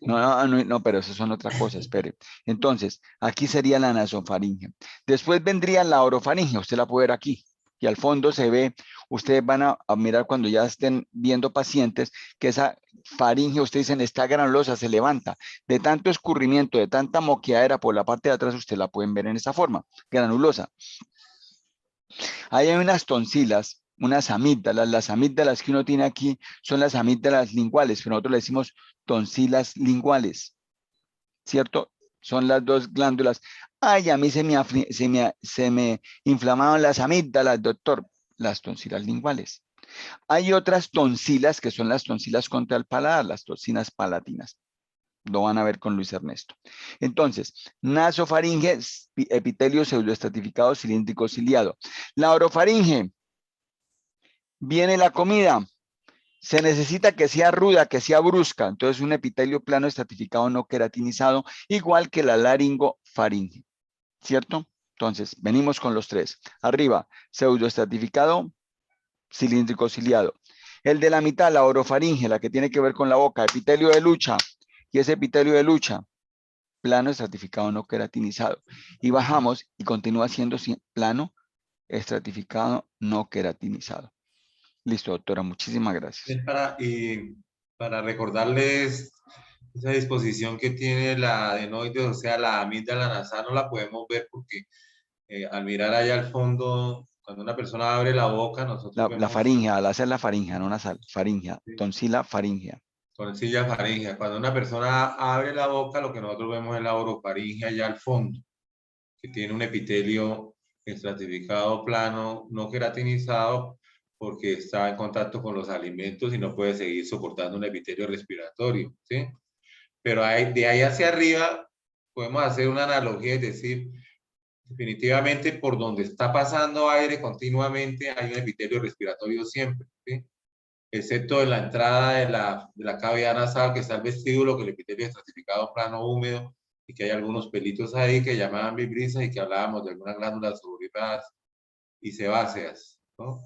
no, pero eso son otra cosa, espere. Entonces, aquí sería la nasofaringe. Después vendría la orofaringe, usted la puede ver aquí. Y al fondo se ve, ustedes van a mirar cuando ya estén viendo pacientes, que esa faringe, ustedes dicen, está granulosa, se levanta. De tanto escurrimiento, de tanta moqueadera por la parte de atrás, ustedes la pueden ver en esa forma, granulosa. Ahí hay unas tonsilas unas amígdalas. Las amígdalas que uno tiene aquí son las amígdalas linguales, pero nosotros le decimos tonsilas linguales, ¿cierto? Son las dos glándulas. Ay, a mí se me inflamaron las amígdalas, doctor. Las tonsilas linguales. Hay otras tonsilas que son las tonsilas contra el paladar, las toxinas palatinas. Lo van a ver con Luis Ernesto. Entonces, nasofaringe, epitelio pseudoestratificado cilíndrico ciliado. La orofaringe, viene la comida, se necesita que sea ruda, que sea brusca, entonces un epitelio plano estratificado no queratinizado, igual que la laringofaringe, ¿cierto? Entonces, venimos con los tres. Arriba, pseudoestratificado, cilíndrico ciliado. El de la mitad, la orofaringe, la que tiene que ver con la boca, epitelio de lucha, y ese epitelio de lucha, plano estratificado no queratinizado. Y bajamos y continúa siendo plano estratificado no queratinizado. Listo, doctora, muchísimas gracias. Es para recordarles esa disposición que tiene la adenoides, o sea, la amígdala nasal, no la podemos ver porque al mirar allá al fondo, cuando una persona abre la boca, nosotros La vemos faringea, al hacer la faringea, no nasal, faringea, sí, tonsila faringea. toncilla faringea. Cuando una persona abre la boca, lo que nosotros vemos es la orofaringe allá al fondo, que tiene un epitelio estratificado plano, no queratinizado, porque está en contacto con los alimentos y no puede seguir soportando un epitelio respiratorio, ¿sí? Pero de ahí hacia arriba podemos hacer una analogía, es decir, definitivamente por donde está pasando aire continuamente hay un epitelio respiratorio siempre, ¿sí? Excepto en la entrada de la cavidad nasal, que está el vestíbulo, que el epitelio es estratificado plano húmedo y que hay algunos pelitos ahí que llamaban vibrisas y que hablábamos de algunas glándulas sudoríparas y sebáceas, ¿no?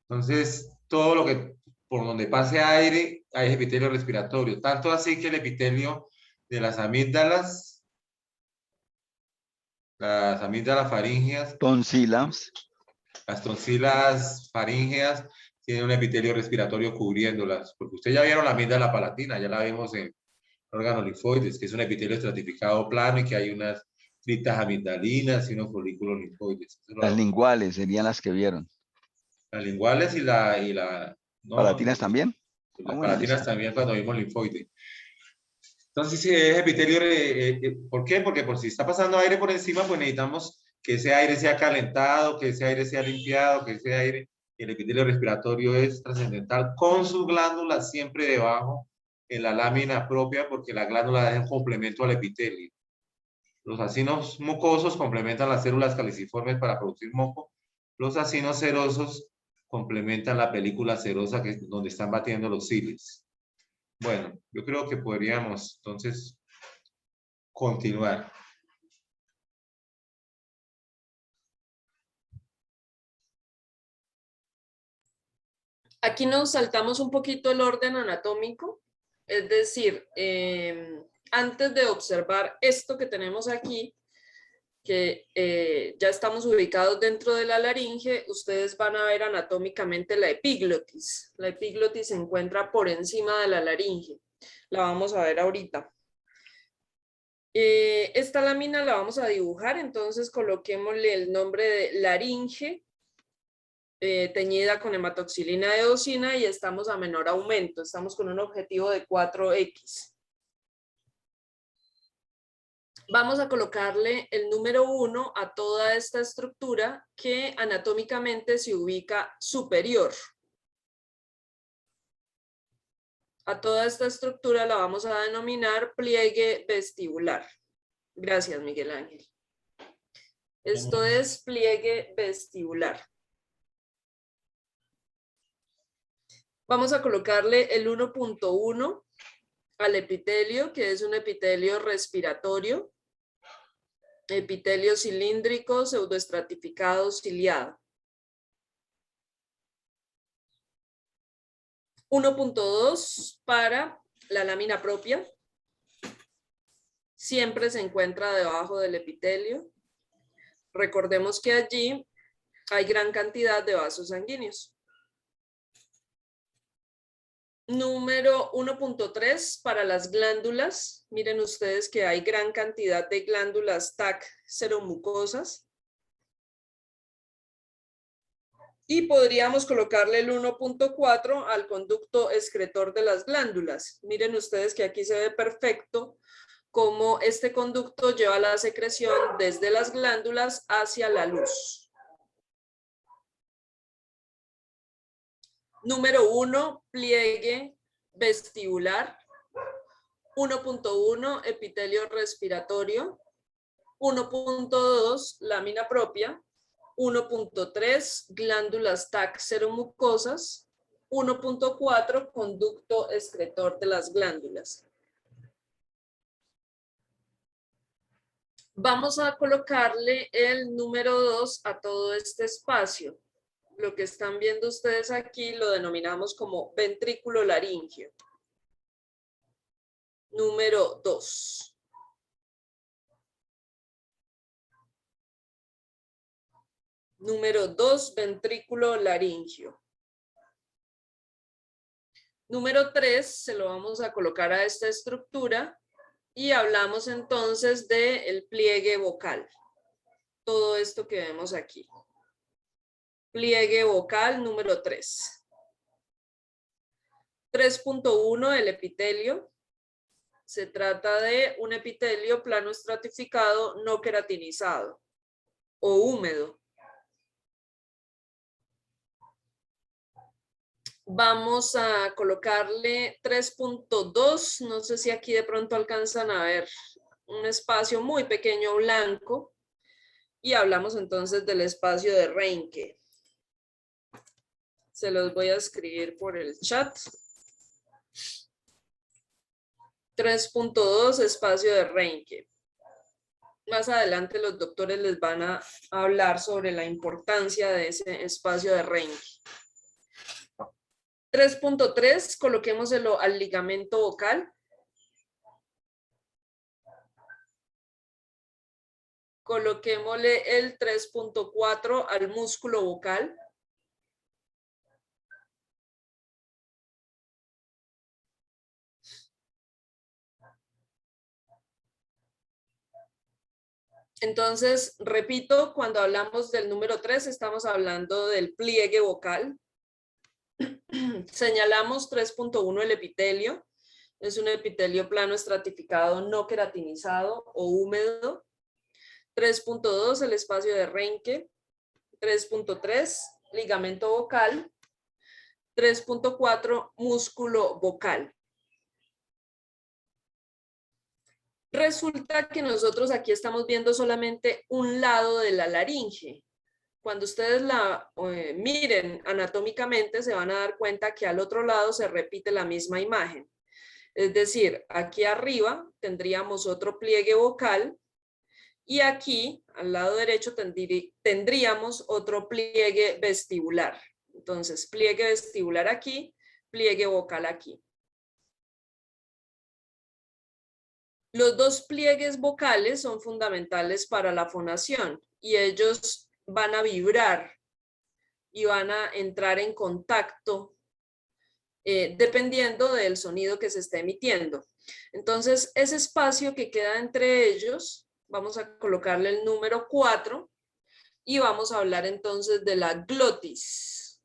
Entonces, todo lo que por donde pase aire hay epitelio respiratorio, tanto así que el epitelio de las amígdalas faríngeas, Tonsilas, las tonsilas faríngeas tienen un epitelio respiratorio cubriéndolas, porque usted ya vieron la amígdala palatina, ya la vimos en órganos linfoides, que es un epitelio estratificado plano y que hay unas criptas amigdalinas y unos folículos linfoides. las linguales serían las que vieron. Las linguales y no, ¿Palatinas también? las Bueno, palatinas listo. también cuando vimos linfoide. Entonces, si es epitelio, ¿por qué? Porque por si está pasando aire por encima, pues necesitamos que ese aire sea calentado, que ese aire sea limpiado, que ese aire, el epitelio respiratorio es trascendental, con sus glándulas siempre debajo en la lámina propia, porque la glándula es un complemento al epitelio. Los acinos mucosos complementan las células caliciformes para producir moco. Los acinos serosos complementan la película serosa, que es donde están batiendo los cilios. Bueno, yo creo que podríamos entonces continuar. Aquí nos saltamos un poquito el orden anatómico, es decir, antes de observar esto que tenemos aquí, que ya estamos ubicados dentro de la laringe, ustedes van a ver anatómicamente la epiglotis. La epiglotis se encuentra por encima de la laringe. La vamos a ver ahorita. Esta lámina la vamos a dibujar, entonces coloquémosle el nombre de laringe, teñida con hematoxilina de eosina, y estamos a menor aumento, estamos con un objetivo de 4X. Vamos a colocarle el número 1 a toda esta estructura que anatómicamente se ubica superior. A toda esta estructura la vamos a denominar pliegue vestibular. Gracias, Miguel Ángel. Esto es pliegue vestibular. Vamos a colocarle el 1.1 al epitelio, que es un epitelio respiratorio, epitelio cilíndrico pseudoestratificado ciliado. 1.2 para la lámina propia. Siempre se encuentra debajo del epitelio. Recordemos que allí hay gran cantidad de vasos sanguíneos. Número 1.3 para las glándulas. Miren ustedes que hay gran cantidad de glándulas TAC seromucosas. Y podríamos colocarle el 1.4 al conducto excretor de las glándulas. Miren ustedes que aquí se ve perfecto cómo este conducto lleva la secreción desde las glándulas hacia la luz. Número 1, pliegue vestibular. 1.1, epitelio respiratorio. 1.2, lámina propia. 1.3, glándulas taxomucosas. 1.4, conducto excretor de las glándulas. Vamos a colocarle el número 2 a todo este espacio. Lo que están viendo ustedes aquí lo denominamos como ventrículo laríngeo. Número 2. Número 2, ventrículo laríngeo. Número 3 se lo vamos a colocar a esta estructura y hablamos entonces del pliegue vocal. Todo esto que vemos aquí. Pliegue vocal número 3. 3.1, el epitelio. Se trata de un epitelio plano estratificado no queratinizado o húmedo. Vamos a colocarle 3.2, no sé si aquí de pronto alcanzan a ver un espacio muy pequeño blanco y hablamos entonces del espacio de Reinke. Se los voy a escribir por el chat. 3.2, espacio de Reinke. Más adelante los doctores les van a hablar sobre la importancia de ese espacio de Reinke. 3.3, coloquémoselo al ligamento vocal. Coloquémosle el 3.4 al músculo vocal. Entonces, repito, cuando hablamos del número 3, estamos hablando del pliegue vocal. Señalamos 3.1 el epitelio. Es un epitelio plano estratificado no queratinizado o húmedo. 3.2 el espacio de Reinke. 3.3 ligamento vocal. 3.4 músculo vocal. Resulta que nosotros aquí estamos viendo solamente un lado de la laringe. Cuando ustedes la miren anatómicamente se van a dar cuenta que al otro lado se repite la misma imagen. Es decir, aquí arriba tendríamos otro pliegue vocal y aquí al lado derecho tendríamos otro pliegue vestibular. Entonces, pliegue vestibular aquí, pliegue vocal aquí. Los dos pliegues vocales son fundamentales para la fonación y ellos van a vibrar y van a entrar en contacto dependiendo del sonido que se esté emitiendo. Entonces, ese espacio que queda entre ellos, vamos a colocarle el número 4 y vamos a hablar entonces de la glotis.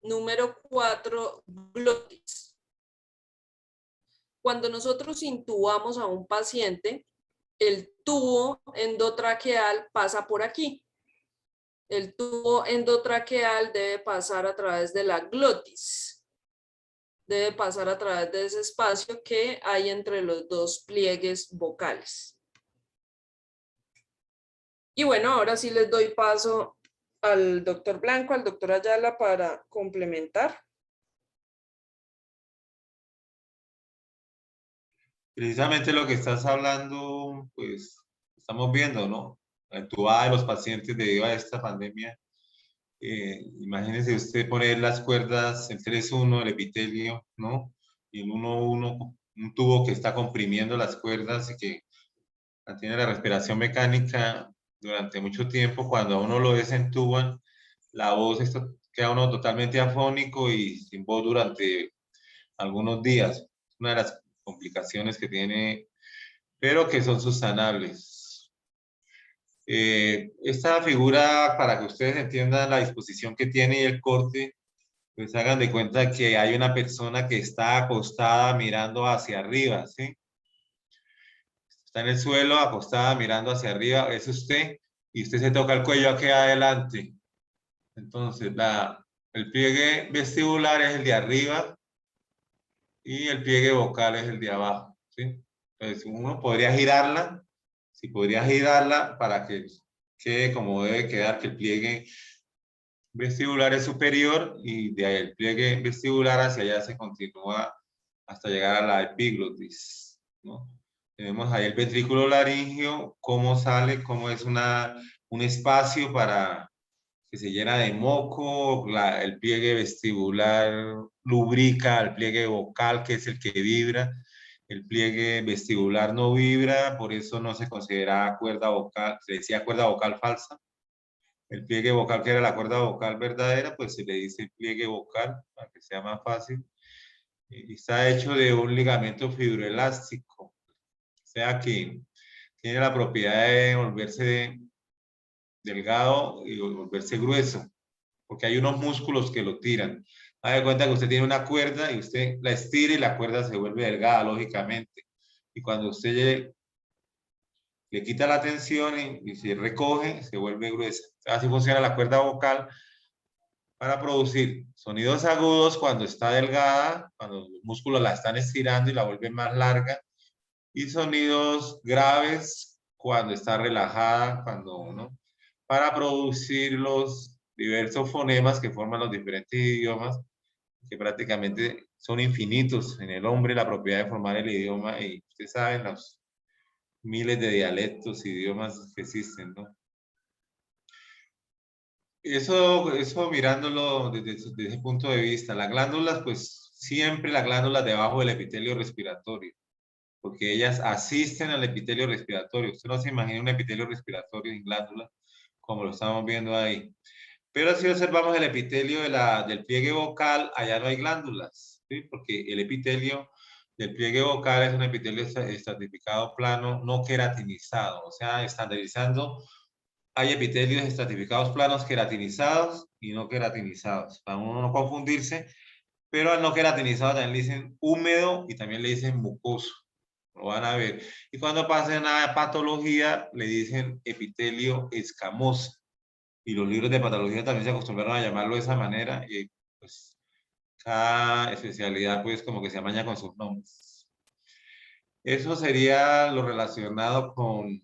Número 4, glotis. Cuando nosotros intubamos a un paciente, el tubo endotraqueal pasa por aquí. El tubo endotraqueal debe pasar a través de la glotis. Debe pasar a través de ese espacio que hay entre los dos pliegues vocales. Y bueno, ahora sí les doy paso al doctor Blanco, al doctor Ayala para complementar. Precisamente lo que estás hablando, pues estamos viendo, ¿no? La entubada de los pacientes debido a esta pandemia. Imagínese usted poner las cuerdas, el 3-1, el epitelio, ¿no? Y el 1-1, un tubo que está comprimiendo las cuerdas y que mantiene la respiración mecánica durante mucho tiempo. Cuando a uno lo desentuban, la voz queda uno totalmente afónico y sin voz durante algunos días. Una de las complicaciones que tiene, pero que son subsanables. Esta figura, para que ustedes entiendan la disposición que tiene y el corte, pues hagan de cuenta que hay una persona que está acostada mirando hacia arriba, ¿sí? Está en el suelo, acostada mirando hacia arriba, es usted, y usted se toca el cuello aquí adelante. Entonces, el pliegue vestibular es el de arriba y el pliegue vocal es el de abajo, ¿sí? Entonces, uno podría girarla, si podría girarla para que quede como debe quedar, que el pliegue vestibular es superior y de ahí el pliegue vestibular hacia allá se continúa hasta llegar a la epiglotis, ¿no? Tenemos ahí el ventrículo laríngeo, cómo sale, cómo es un espacio para que se llena de moco, el pliegue vestibular lubrica al pliegue vocal, que es el que vibra. El pliegue vestibular no vibra, por eso no se considera cuerda vocal, se decía cuerda vocal falsa. El pliegue vocal, que era la cuerda vocal verdadera, pues se le dice pliegue vocal, para que sea más fácil. Y está hecho de un ligamento fibroelástico, o sea que tiene la propiedad de volverse delgado y volverse grueso, porque hay unos músculos que lo tiran. Haga de cuenta que usted tiene una cuerda y usted la estira y la cuerda se vuelve delgada, lógicamente. Y cuando usted le quita la tensión y se recoge, se vuelve gruesa. Así funciona la cuerda vocal para producir sonidos agudos cuando está delgada, cuando los músculos la están estirando y la vuelven más larga, y sonidos graves cuando está relajada, cuando no, para producir los diversos fonemas que forman los diferentes idiomas, que prácticamente son infinitos en el hombre, la propiedad de formar el idioma, y ustedes saben los miles de dialectos, idiomas que existen, ¿no? Eso mirándolo desde ese punto de vista, las glándulas, pues siempre las glándulas debajo del epitelio respiratorio, porque ellas asisten al epitelio respiratorio. Usted no se imagina un epitelio respiratorio sin glándulas, como lo estamos viendo ahí. Pero si observamos el epitelio del pliegue vocal, allá no hay glándulas, ¿sí? Porque el epitelio del pliegue vocal es un epitelio estratificado plano, no queratinizado, o sea, estandarizando, hay epitelios estratificados planos queratinizados y no queratinizados, para uno no confundirse, pero al no queratinizado también le dicen húmedo y también le dicen mucoso, lo van a ver. Y cuando pasen a patología, le dicen epitelio escamoso. Y los libros de patología también se acostumbraron a llamarlo de esa manera, y pues cada especialidad pues como que se amaña con sus nombres. Eso sería lo relacionado con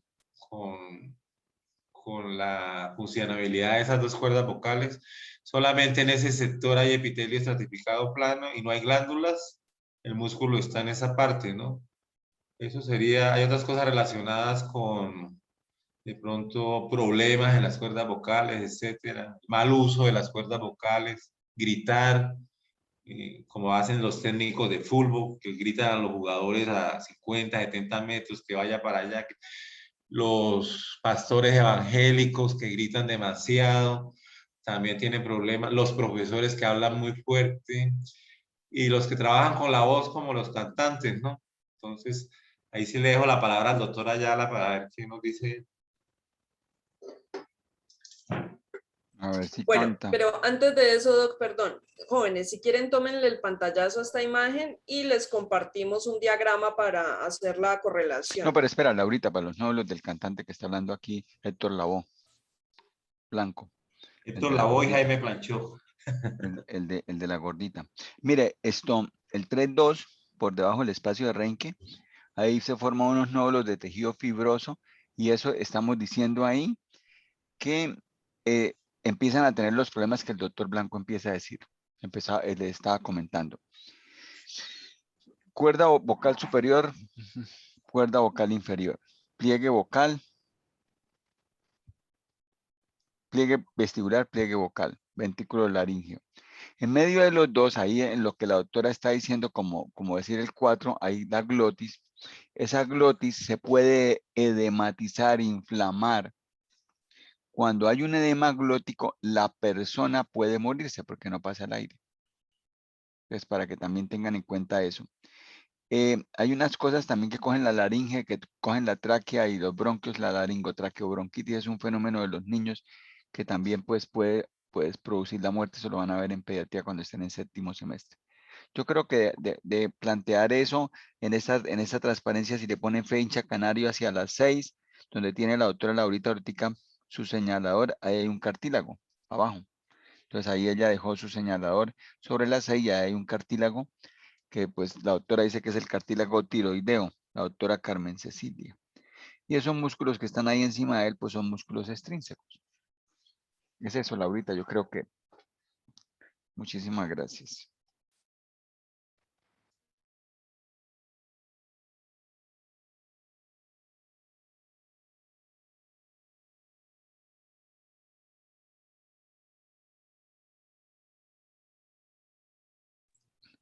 la funcionabilidad de esas dos cuerdas vocales. Solamente en ese sector hay epitelio estratificado plano y no hay glándulas. El músculo está en esa parte, ¿no? Eso sería, hay otras cosas relacionadas con, de pronto, problemas en las cuerdas vocales, etcétera. Mal uso de las cuerdas vocales, gritar, como hacen los técnicos de fútbol, que gritan a los jugadores a 50, 70 metros, que vaya para allá. Los pastores evangélicos que gritan demasiado, también tienen problemas. Los profesores que hablan muy fuerte y los que trabajan con la voz como los cantantes, ¿no? Entonces, ahí sí le dejo la palabra al doctor Ayala para ver qué nos dice. A ver si Bueno, canta. pero antes de eso, Doc, perdón, jóvenes, si quieren tómenle el pantallazo a esta imagen y les compartimos un diagrama para hacer la correlación. No, pero espera, Laurita, para los nódulos del cantante que está hablando aquí, Héctor Lavoe, Blanco. Héctor Lavoe y Jaime Planchó. El de la gordita. Mire, esto, el 3-2, por debajo del espacio de Reinke, ahí se forman unos nódulos de tejido fibroso y eso estamos diciendo ahí que empiezan a tener los problemas que el doctor Blanco empieza a decir. Le estaba comentando. Cuerda vocal superior, cuerda vocal inferior, pliegue vocal, pliegue vestibular, pliegue vocal, ventrículo laríngeo. En medio de los dos, ahí en lo que la doctora está diciendo, como decir el 4, ahí la glotis. Esa glotis se puede edematizar, inflamar. Cuando hay un edema glótico, la persona puede morirse porque no pasa el aire. Entonces, para que también tengan en cuenta eso. Hay unas cosas también que cogen la laringe, que cogen la tráquea y los bronquios. La laringotraqueobronquitis es un fenómeno de los niños que también pues puede producir la muerte. Eso lo van a ver en pediatría cuando estén en séptimo semestre. Yo creo que de plantear eso en esa transparencia, si le ponen fecha canario hacia las 6, donde tiene la doctora Laurita Ortica su señalador, ahí hay un cartílago abajo. Entonces ahí ella dejó su señalador sobre las 6 y ahí hay un cartílago que pues la doctora dice que es el cartílago tiroideo, la doctora Carmen Cecilia. Y esos músculos que están ahí encima de él, pues son músculos extrínsecos. Es eso, Laurita, yo creo que. Muchísimas gracias.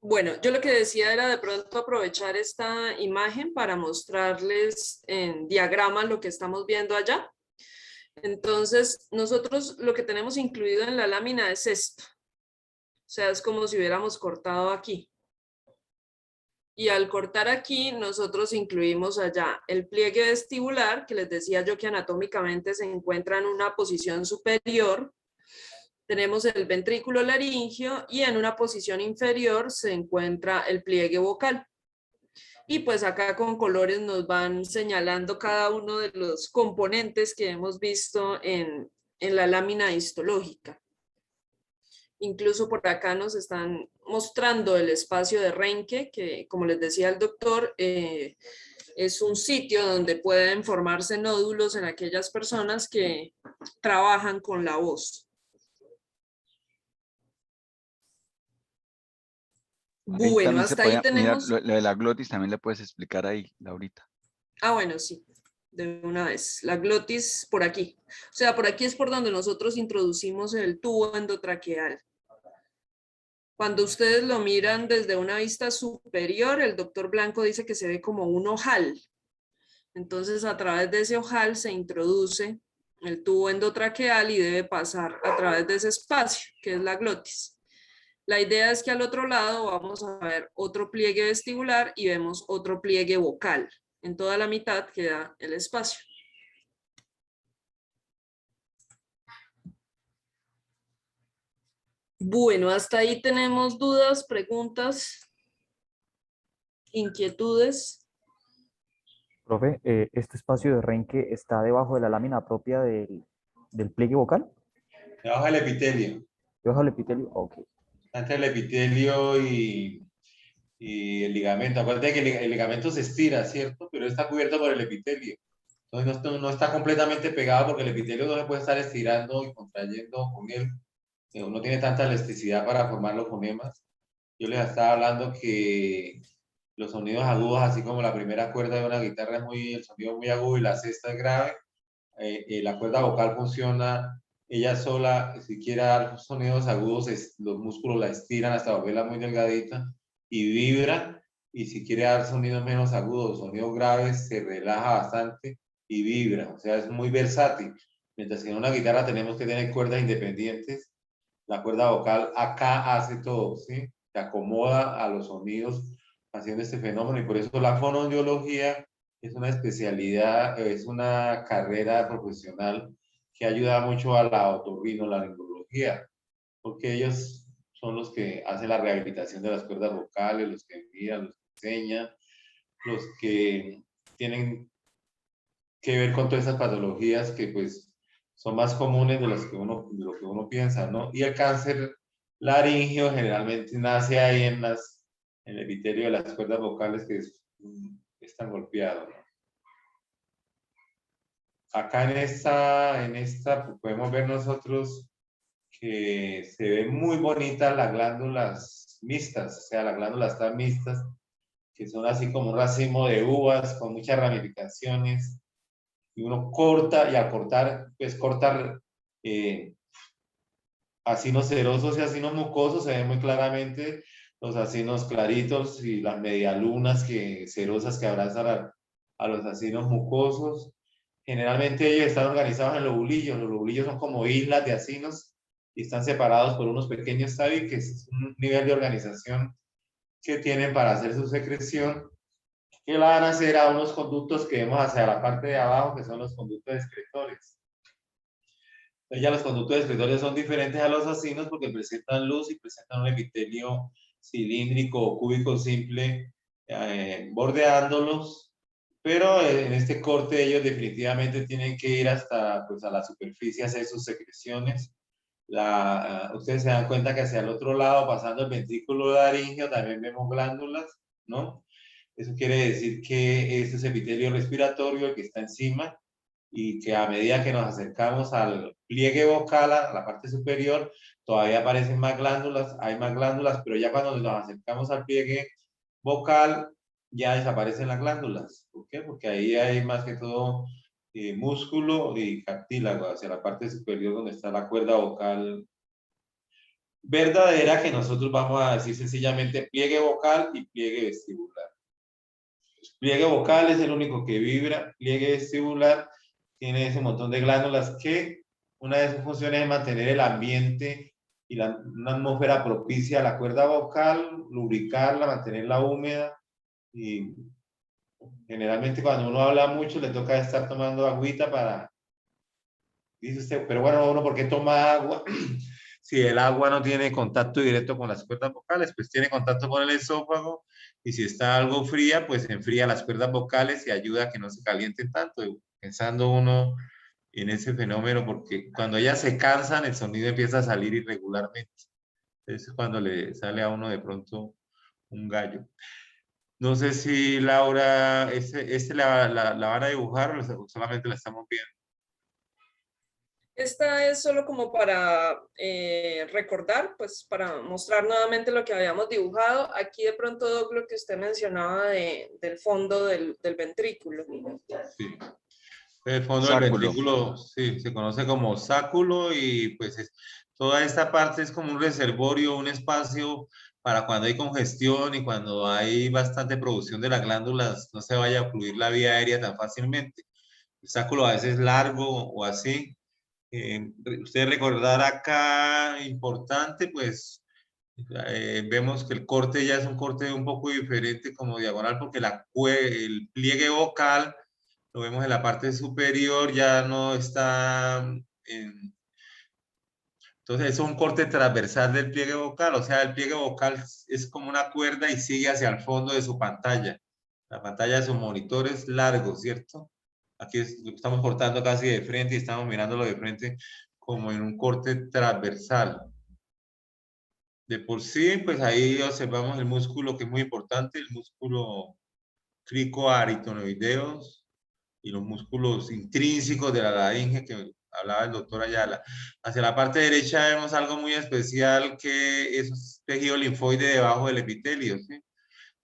Bueno, yo lo que decía era de pronto aprovechar esta imagen para mostrarles en diagrama lo que estamos viendo allá. Entonces, nosotros lo que tenemos incluido en la lámina es esto. O sea, es como si hubiéramos cortado aquí. Y al cortar aquí, nosotros incluimos allá el pliegue vestibular, que les decía yo que anatómicamente se encuentra en una posición superior. Tenemos el ventrículo laringio y en una posición inferior se encuentra el pliegue vocal. Y pues acá con colores nos van señalando cada uno de los componentes que hemos visto en la lámina histológica. Incluso por acá nos están mostrando el espacio de Reinke, que como les decía el doctor, es un sitio donde pueden formarse nódulos en aquellas personas que trabajan con la voz. Ahí Bueno, también se hasta ahí puede mirar tenemos... lo de la glotis, también le puedes explicar ahí, Laurita. Ah, bueno, sí, de una vez. La glotis por aquí. O sea, por aquí es por donde nosotros introducimos el tubo endotraqueal. Cuando ustedes lo miran desde una vista superior, el doctor Blanco dice que se ve como un ojal. Entonces, a través de ese ojal se introduce el tubo endotraqueal y debe pasar a través de ese espacio, que es la glotis. La idea es que al otro lado vamos a ver otro pliegue vestibular y vemos otro pliegue vocal. En toda la mitad queda el espacio. Bueno, hasta ahí tenemos dudas, preguntas, inquietudes. Profe, ¿este espacio de renque está debajo de la lámina propia del pliegue vocal? Debajo del epitelio. ¿Debajo del epitelio? Ok. Entre el epitelio y el ligamento. Acuérdate que el ligamento se estira, ¿cierto? Pero está cubierto por el epitelio. Entonces no está completamente pegado porque el epitelio no se puede estar estirando y contrayendo con él. No tiene tanta elasticidad para formar los fonemas. Yo les estaba hablando que los sonidos agudos, así como la primera cuerda de una guitarra es el sonido muy agudo y la sexta es grave, la cuerda vocal funciona ella sola. Si quiere dar sonidos agudos, los músculos la estiran hasta volverla muy delgadita y vibra. Y si quiere dar sonidos menos agudos, sonidos graves, se relaja bastante y vibra. O sea, es muy versátil. Mientras que en una guitarra tenemos que tener cuerdas independientes, la cuerda vocal acá hace todo, ¿sí? Se acomoda a los sonidos haciendo este fenómeno, y por eso la fonoaudiología es una especialidad, es una carrera profesional que ayuda mucho a la otorrinolaringología, porque ellos son los que hacen la rehabilitación de las cuerdas vocales, los que miran, los que enseñan, los que tienen que ver con todas esas patologías que pues son más comunes de lo que uno piensa, ¿no? Y el cáncer laringio generalmente nace ahí en el epitelio de las cuerdas vocales que están golpeados, ¿no? Acá en esta pues, podemos ver nosotros que se ven muy bonitas las glándulas mixtas, o sea, las glándulas están mixtas, que son así como un racimo de uvas con muchas ramificaciones, y uno corta, y al cortar, pues cortar acinos serosos y acinos mucosos, se ven muy claramente los acinos claritos y las medialunas cerosas que abrazan a los acinos mucosos. Generalmente ellos están organizados en lobulillos. Los lobulillos son como islas de acinos y están separados por unos pequeños tabiques, que es un nivel de organización que tienen para hacer su secreción. que la van a hacer a unos conductos que vemos hacia la parte de abajo, que son los conductos excretores. Entonces ya los conductos excretores son diferentes a los acinos porque presentan luz y presentan un epitelio cilíndrico o cúbico simple bordeándolos, pero en este corte ellos definitivamente tienen que ir hasta pues, a la superficie a hacer sus secreciones. Ustedes se dan cuenta que hacia el otro lado, pasando el ventrículo laríngeo, también vemos glándulas, ¿no? Eso quiere decir que este es epitelio respiratorio, el que está encima, y que a medida que nos acercamos al pliegue vocal, a la parte superior, todavía aparecen más glándulas, hay más glándulas, pero ya cuando nos acercamos al pliegue vocal, ya desaparecen las glándulas. ¿Por qué? Porque ahí hay más que todo músculo y cartílago hacia la parte superior donde está la cuerda vocal verdadera, que nosotros vamos a decir sencillamente pliegue vocal y pliegue vestibular. Pliegue vocal es el único que vibra, pliegue vestibular tiene ese montón de glándulas que una de sus funciones es mantener el ambiente y una atmósfera propicia a la cuerda vocal, lubricarla, mantenerla húmeda, y generalmente cuando uno habla mucho le toca estar tomando agüita para, dice usted, pero bueno, uno ¿por qué toma agua? Si el agua no tiene contacto directo con las cuerdas vocales, pues tiene contacto con el esófago, y si está algo fría, pues enfría las cuerdas vocales y ayuda a que no se calienten tanto, pensando uno en ese fenómeno, porque cuando ellas se cansan, el sonido empieza a salir irregularmente. Es cuando le sale a uno de pronto un gallo. No sé si Laura, la van a dibujar o solamente la estamos viendo. Esta es solo como para recordar, pues para mostrar nuevamente lo que habíamos dibujado. Aquí de pronto, Doc, lo que usted mencionaba del fondo del ventrículo. Sí. El fondo del Sáculo. ventrículo, sí, se conoce como sáculo, y pues toda esta parte es como un reservorio, un espacio para cuando hay congestión y cuando hay bastante producción de las glándulas, no se vaya a fluir la vía aérea tan fácilmente. El sáculo a veces es largo o así. Usted recordar acá, importante, pues vemos que el corte ya es un corte un poco diferente, como diagonal, porque el pliegue vocal lo vemos en la parte superior, ya no está entonces es un corte transversal del pliegue vocal, o sea, el pliegue vocal es como una cuerda y sigue hacia el fondo de su pantalla. La pantalla de su monitor es largo, ¿cierto? Aquí lo estamos cortando casi de frente y estamos mirándolo de frente como en un corte transversal. De por sí, pues ahí observamos el músculo, que es muy importante, el músculo cricoaritonoideos y los músculos intrínsecos de la laringe que hablaba el doctor Ayala. Hacia la parte derecha vemos algo muy especial, que es tejido linfoide debajo del epitelio, ¿sí?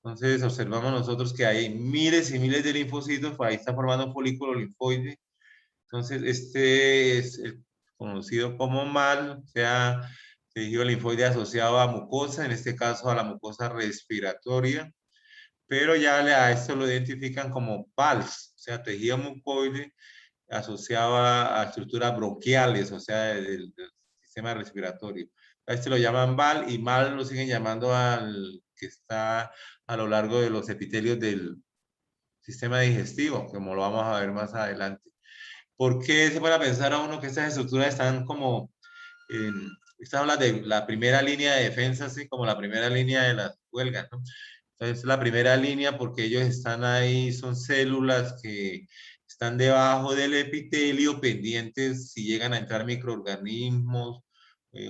Entonces observamos nosotros que hay miles y miles de linfocitos, pues ahí está formando un folículo linfoide. Entonces este es el conocido como MAL, o sea, tejido linfoide asociado a mucosa, en este caso a la mucosa respiratoria, pero ya a esto lo identifican como PALS, o sea, tejido mucoide asociado a estructuras bronquiales, o sea, del sistema respiratorio. A este lo llaman VAL, y MAL lo siguen llamando al que está a lo largo de los epitelios del sistema digestivo, como lo vamos a ver más adelante. ¿Por qué se puede pensar a uno que estas estructuras están como esta habla de la primera línea de defensa, así como la primera línea de las huelgas, ¿no? Entonces, la primera línea porque ellos están ahí, son células que están debajo del epitelio, pendientes si llegan a entrar microorganismos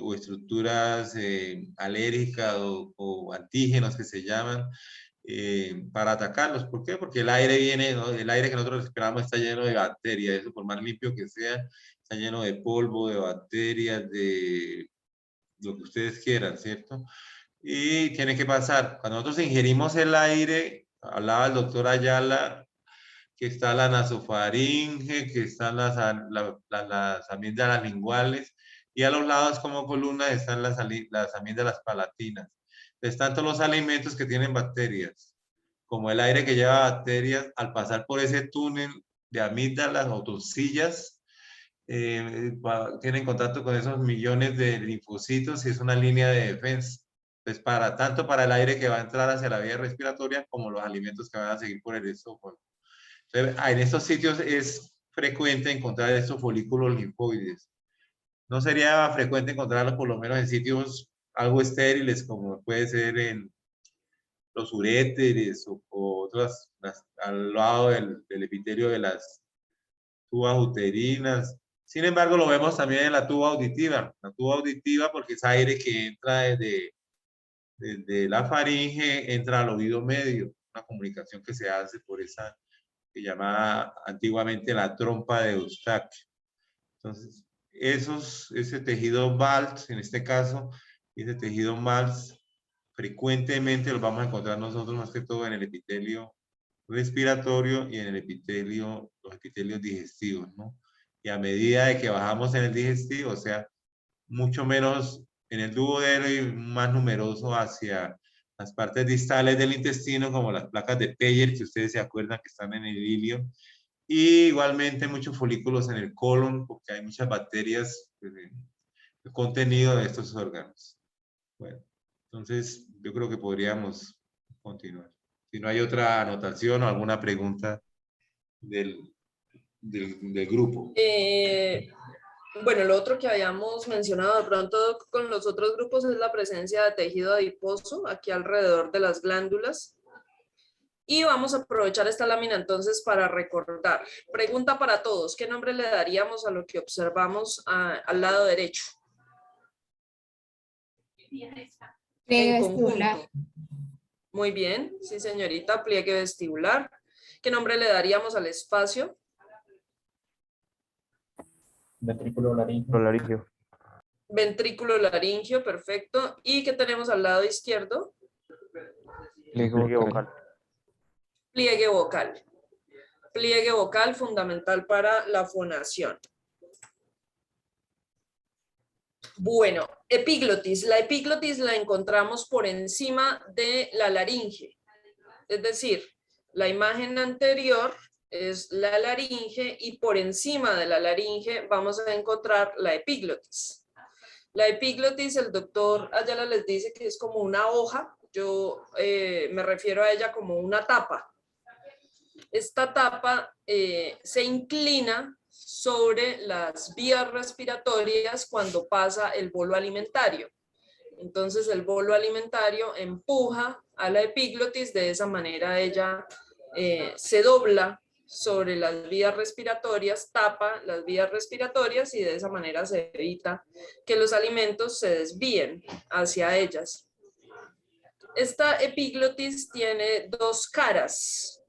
o estructuras alérgicas o antígenos que se llaman, para atacarlos. ¿Por qué? Porque el aire viene, ¿no? El aire que nosotros respiramos está lleno de bacterias, eso por más limpio que sea, está lleno de polvo, de bacterias, de lo que ustedes quieran, ¿cierto? Y tiene que pasar, cuando nosotros ingerimos el aire, hablaba el doctor Ayala, que está la nasofaringe, que están las amígdalas linguales, y a los lados como columnas están las amígdalas palatinas. Están todos los alimentos que tienen bacterias, como el aire que lleva bacterias, al pasar por ese túnel de amígdalas o turcillas, tienen contacto con esos millones de linfocitos y es una línea de defensa. pues tanto para el aire que va a entrar hacia la vía respiratoria como los alimentos que van a seguir por el esófago. Entonces, en estos sitios es frecuente encontrar estos folículos linfoides. No sería frecuente encontrarlos por lo menos en sitios algo estériles, como puede ser en los uréteres o otras, al lado del epitelio de las tubas uterinas. Sin embargo, lo vemos también en la tuba auditiva. La tuba auditiva porque es aire que entra desde la faringe, entra al oído medio. Una comunicación que se hace por esa que llamaba antiguamente la trompa de Eustaquio. Entonces, ese tejido Valls, en este caso, ese tejido Valls, frecuentemente lo vamos a encontrar nosotros más que todo en el epitelio respiratorio y en el epitelio, los epitelios digestivos, ¿no? Y a medida de que bajamos en el digestivo, o sea, mucho menos en el duodeno y más numeroso hacia las partes distales del intestino, como las placas de Peyer, que ustedes se acuerdan que están en el ilio, y igualmente muchos folículos en el colon, porque hay muchas bacterias, el contenido de estos órganos. Bueno, entonces yo creo que podríamos continuar. Si no hay otra anotación o alguna pregunta del grupo. Bueno, lo otro que habíamos mencionado de pronto con los otros grupos es la presencia de tejido adiposo aquí alrededor de las glándulas. Y vamos a aprovechar esta lámina entonces para recordar. Pregunta para todos, ¿qué nombre le daríamos a lo que observamos al lado derecho? Pliegue En vestibular. conjunto. Muy bien, sí señorita, pliegue vestibular. ¿Qué nombre le daríamos al espacio? Ventrículo laríngeo. Ventrículo laríngeo, perfecto. ¿Y qué tenemos al lado izquierdo? Pliegue vocal. Pliegue vocal. Pliegue vocal fundamental para la fonación. Bueno, epiglotis. La epiglotis la encontramos por encima de la laringe. Es decir, la imagen anterior es la laringe y por encima de la laringe vamos a encontrar la epiglotis. La epiglotis, el doctor Ayala les dice que es como una hoja. Yo me refiero a ella como una tapa. Esta tapa se inclina sobre las vías respiratorias cuando pasa el bolo alimentario. Entonces el bolo alimentario empuja a la epiglotis, de esa manera ella se dobla sobre las vías respiratorias, tapa las vías respiratorias y de esa manera se evita que los alimentos se desvíen hacia ellas. Esta epiglotis tiene dos caras.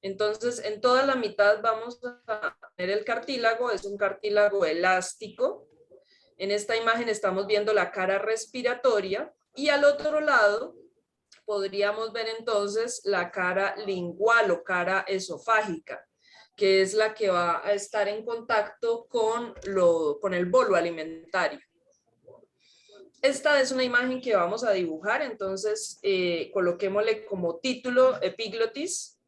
Entonces, en toda la mitad vamos a tener el cartílago, es un cartílago elástico. En esta imagen estamos viendo la cara respiratoria y al otro lado podríamos ver entonces la cara lingual o cara esofágica, que es la que va a estar en contacto con el bolo alimentario. Esta es una imagen que vamos a dibujar, entonces coloquémosle como título epiglotis.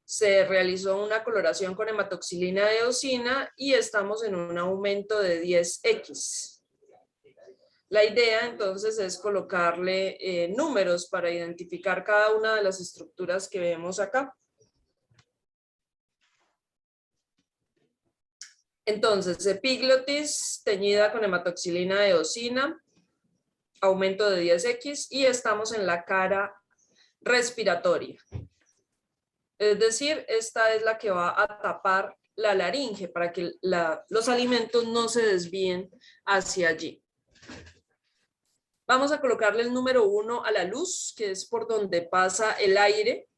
Se realizó una coloración con hematoxilina de eosina y estamos en un aumento de 10x. La idea entonces es colocarle números para identificar cada una de las estructuras que vemos acá. Entonces, epiglotis teñida con hematoxilina de eosina, aumento de 10x y estamos en la cara respiratoria. Es decir, esta es la que va a tapar la laringe para que los alimentos no se desvíen hacia allí. Vamos a colocarle el número 1 a la luz, que es por donde pasa el aire.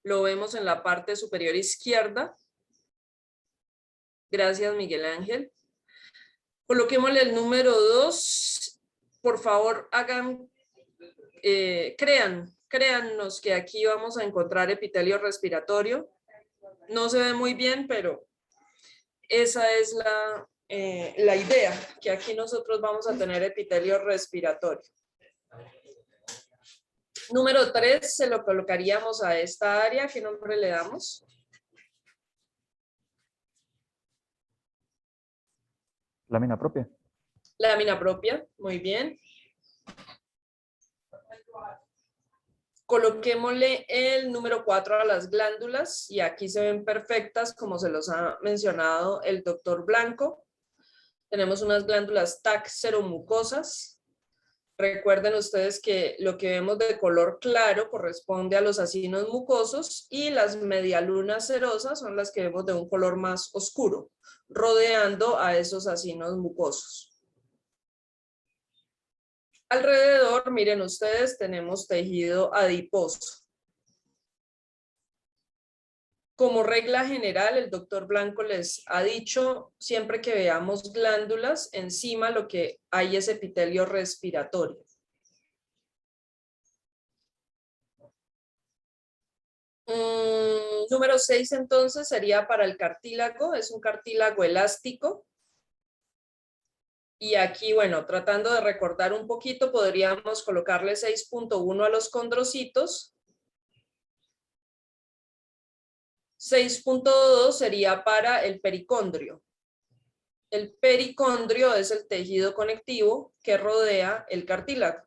Lo vemos en la parte superior izquierda. Gracias, Miguel Ángel. Coloquémosle el número 2. Por favor, créannos que aquí vamos a encontrar epitelio respiratorio. No se ve muy bien, pero esa es la idea, que aquí nosotros vamos a tener epitelio respiratorio. Número 3 se lo colocaríamos a esta área. ¿Qué nombre le damos? Lámina propia. Lámina propia, muy bien. Coloquémosle el número 4 a las glándulas y aquí se ven perfectas como se los ha mencionado el doctor Blanco. Tenemos unas glándulas TAC seromucosas. Recuerden ustedes que lo que vemos de color claro corresponde a los acinos mucosos y las medialunas cerosas son las que vemos de un color más oscuro, rodeando a esos acinos mucosos. Alrededor, miren ustedes, tenemos tejido adiposo. Como regla general, el doctor Blanco les ha dicho, siempre que veamos glándulas, encima lo que hay es epitelio respiratorio. Número 6 entonces sería para el cartílago, es un cartílago elástico. Y aquí, bueno, tratando de recordar un poquito, podríamos colocarle 6.1 a los condrocitos. 6.2 sería para el pericondrio. El pericondrio es el tejido conectivo que rodea el cartílago.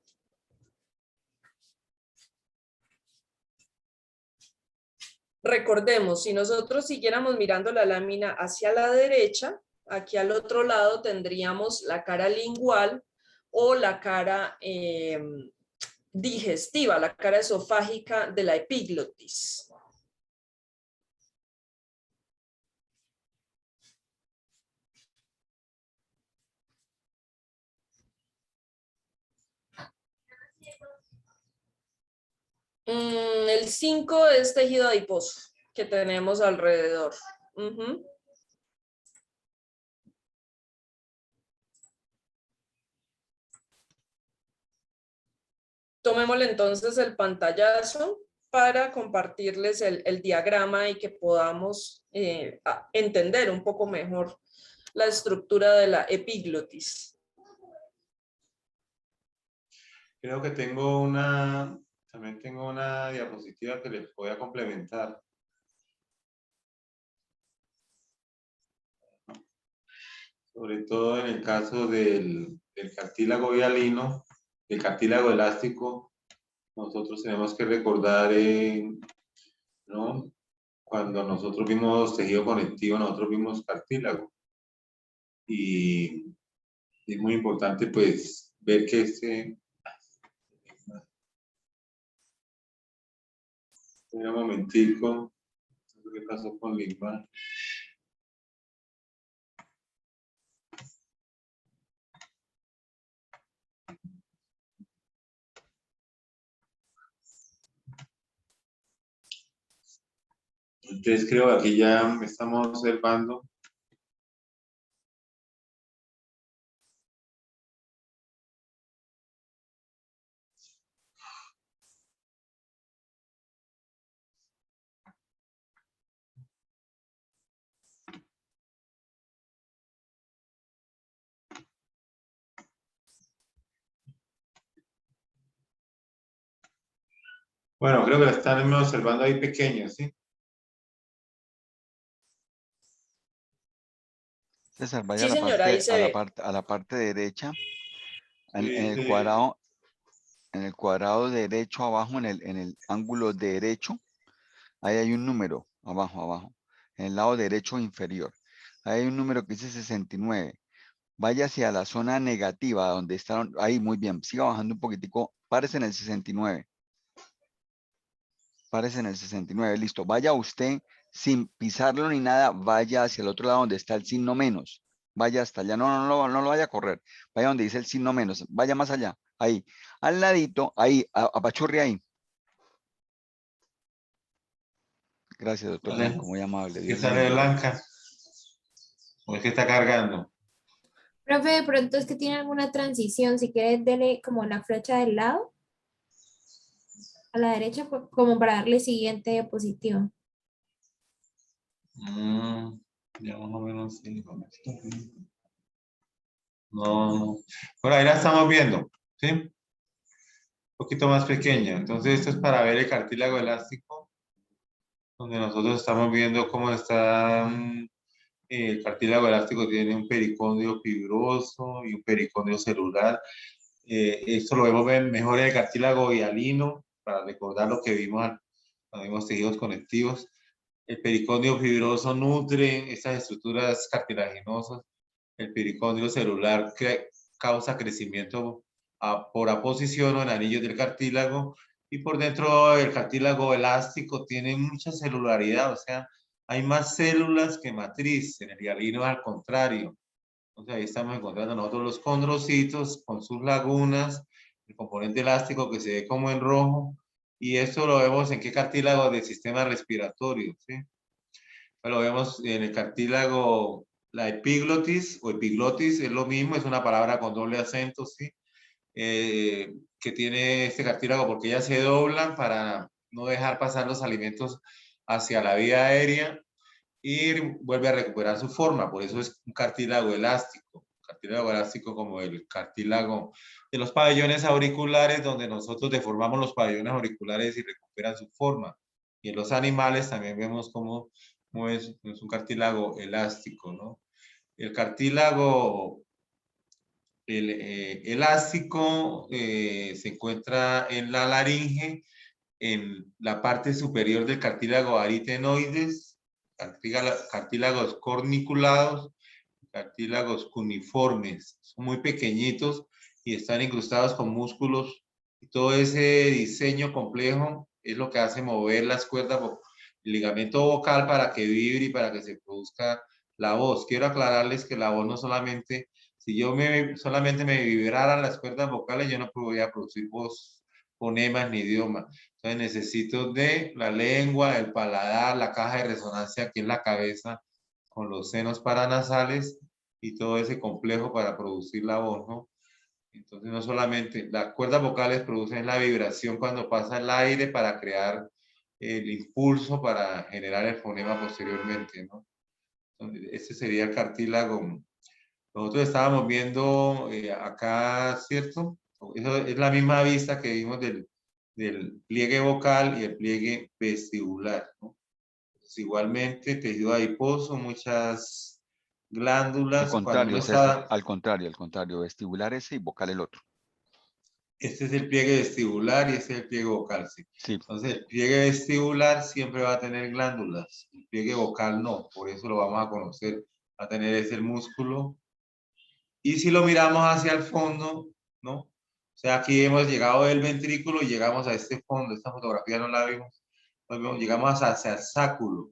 Recordemos, si nosotros siguiéramos mirando la lámina hacia la derecha, aquí al otro lado tendríamos la cara lingual o la cara digestiva, la cara esofágica de la epiglotis. El 5 es tejido adiposo que tenemos alrededor. Tomémosle entonces el pantallazo para compartirles el diagrama y que podamos entender un poco mejor la estructura de la epiglotis. Creo que también tengo una diapositiva que les voy a complementar. Sobre todo en el caso del cartílago hialino, el cartílago elástico, nosotros tenemos que recordar, ¿no? Cuando nosotros vimos tejido conectivo, nosotros vimos cartílago. Y es muy importante, pues, ver que un momentico, ¿qué pasó con Lima? Entonces creo que aquí ya estamos observando. Bueno, creo que lo están observando ahí pequeños, ¿sí? César, vaya Sí, señora, ahí se ve. a la parte derecha, en Sí, el cuadrado derecho abajo, en el ángulo derecho, ahí hay un número, abajo, en el lado derecho inferior. Ahí hay un número que dice 69. Vaya hacia la zona negativa, donde están, ahí muy bien, siga bajando un poquitico, párese en el 69. Párese en el 69, listo. Vaya usted, sin pisarlo ni nada, vaya hacia el otro lado donde está el signo menos. Vaya hasta allá, no lo vaya a correr. Vaya donde dice el signo menos, vaya más allá, ahí. Al ladito, ahí, apachurre ahí. Gracias, doctor Vale. Blanco, muy amable. ¿Qué Dios le sale bendiga. blanca? ¿O es que está cargando? Profe, de pronto es que tiene alguna transición. Si quiere, dele como la flecha del lado a la derecha, como para darle siguiente diapositiva. Ya más o menos sí. No. Por ahí la estamos viendo, ¿sí? Un poquito más pequeña. Entonces esto es para ver el cartílago elástico, donde nosotros estamos viendo cómo está el cartílago elástico. Tiene un pericondrio fibroso y un pericondrio celular. Esto lo vemos mejor en el cartílago hialino, para recordar lo que vimos cuando vimos tejidos conectivos. El pericondrio fibroso nutre estas estructuras cartilaginosas. El pericondrio celular causa crecimiento por aposición o en anillos del cartílago. Y por dentro el cartílago elástico tiene mucha celularidad, o sea, hay más células que matriz. En el hialino al contrario. Entonces ahí estamos encontrando nosotros los condrocitos con sus lagunas, el componente elástico que se ve como en rojo, y esto lo vemos en qué cartílago del sistema respiratorio, ¿sí? Lo vemos en el cartílago, la epiglotis o epiglotis es lo mismo, es una palabra con doble acento, ¿sí? Que tiene este cartílago porque ellas se doblan para no dejar pasar los alimentos hacia la vía aérea y vuelve a recuperar su forma, por eso es un cartílago elástico como el cartílago de los pabellones auriculares, donde nosotros deformamos los pabellones auriculares y recuperan su forma. Y en los animales también vemos cómo es un cartílago elástico, ¿no? El cartílago elástico se encuentra en la laringe, en la parte superior del cartílago aritenoides, cartílagos corniculados, cartílagos cuneiformes. Son muy pequeñitos y están incrustados con músculos. Y todo ese diseño complejo es lo que hace mover las cuerdas, el ligamento vocal para que vibre y para que se produzca la voz. Quiero aclararles que la voz no solamente, si yo solamente me vibraran las cuerdas vocales, yo no podría producir voz, fonemas ni idioma. Entonces necesito de la lengua, el paladar, la caja de resonancia que es la cabeza, con los senos paranasales y todo ese complejo para producir la voz, ¿no? Entonces no solamente, las cuerdas vocales producen la vibración cuando pasa el aire para crear el impulso para generar el fonema posteriormente, ¿no? Entonces, ese sería el cartílago. Nosotros estábamos viendo acá, ¿cierto? Eso es la misma vista que vimos del pliegue vocal y el pliegue vestibular, ¿no? Pues igualmente, tejido adiposo, muchas Al glándulas. Cuando uno contrario, César, está, al contrario, vestibular ese y vocal el otro. este es el pliegue vestibular y este es el pliegue vocal, sí. Sí, Entonces, el pliegue vestibular siempre va a tener glándulas, el pliegue vocal no, por eso lo vamos a conocer. Va a tener ese el músculo. Y si lo miramos hacia el fondo, ¿no? O sea, aquí hemos llegado del ventrículo y llegamos a este fondo. Esta fotografía no la vimos. Llegamos hacia el sáculo.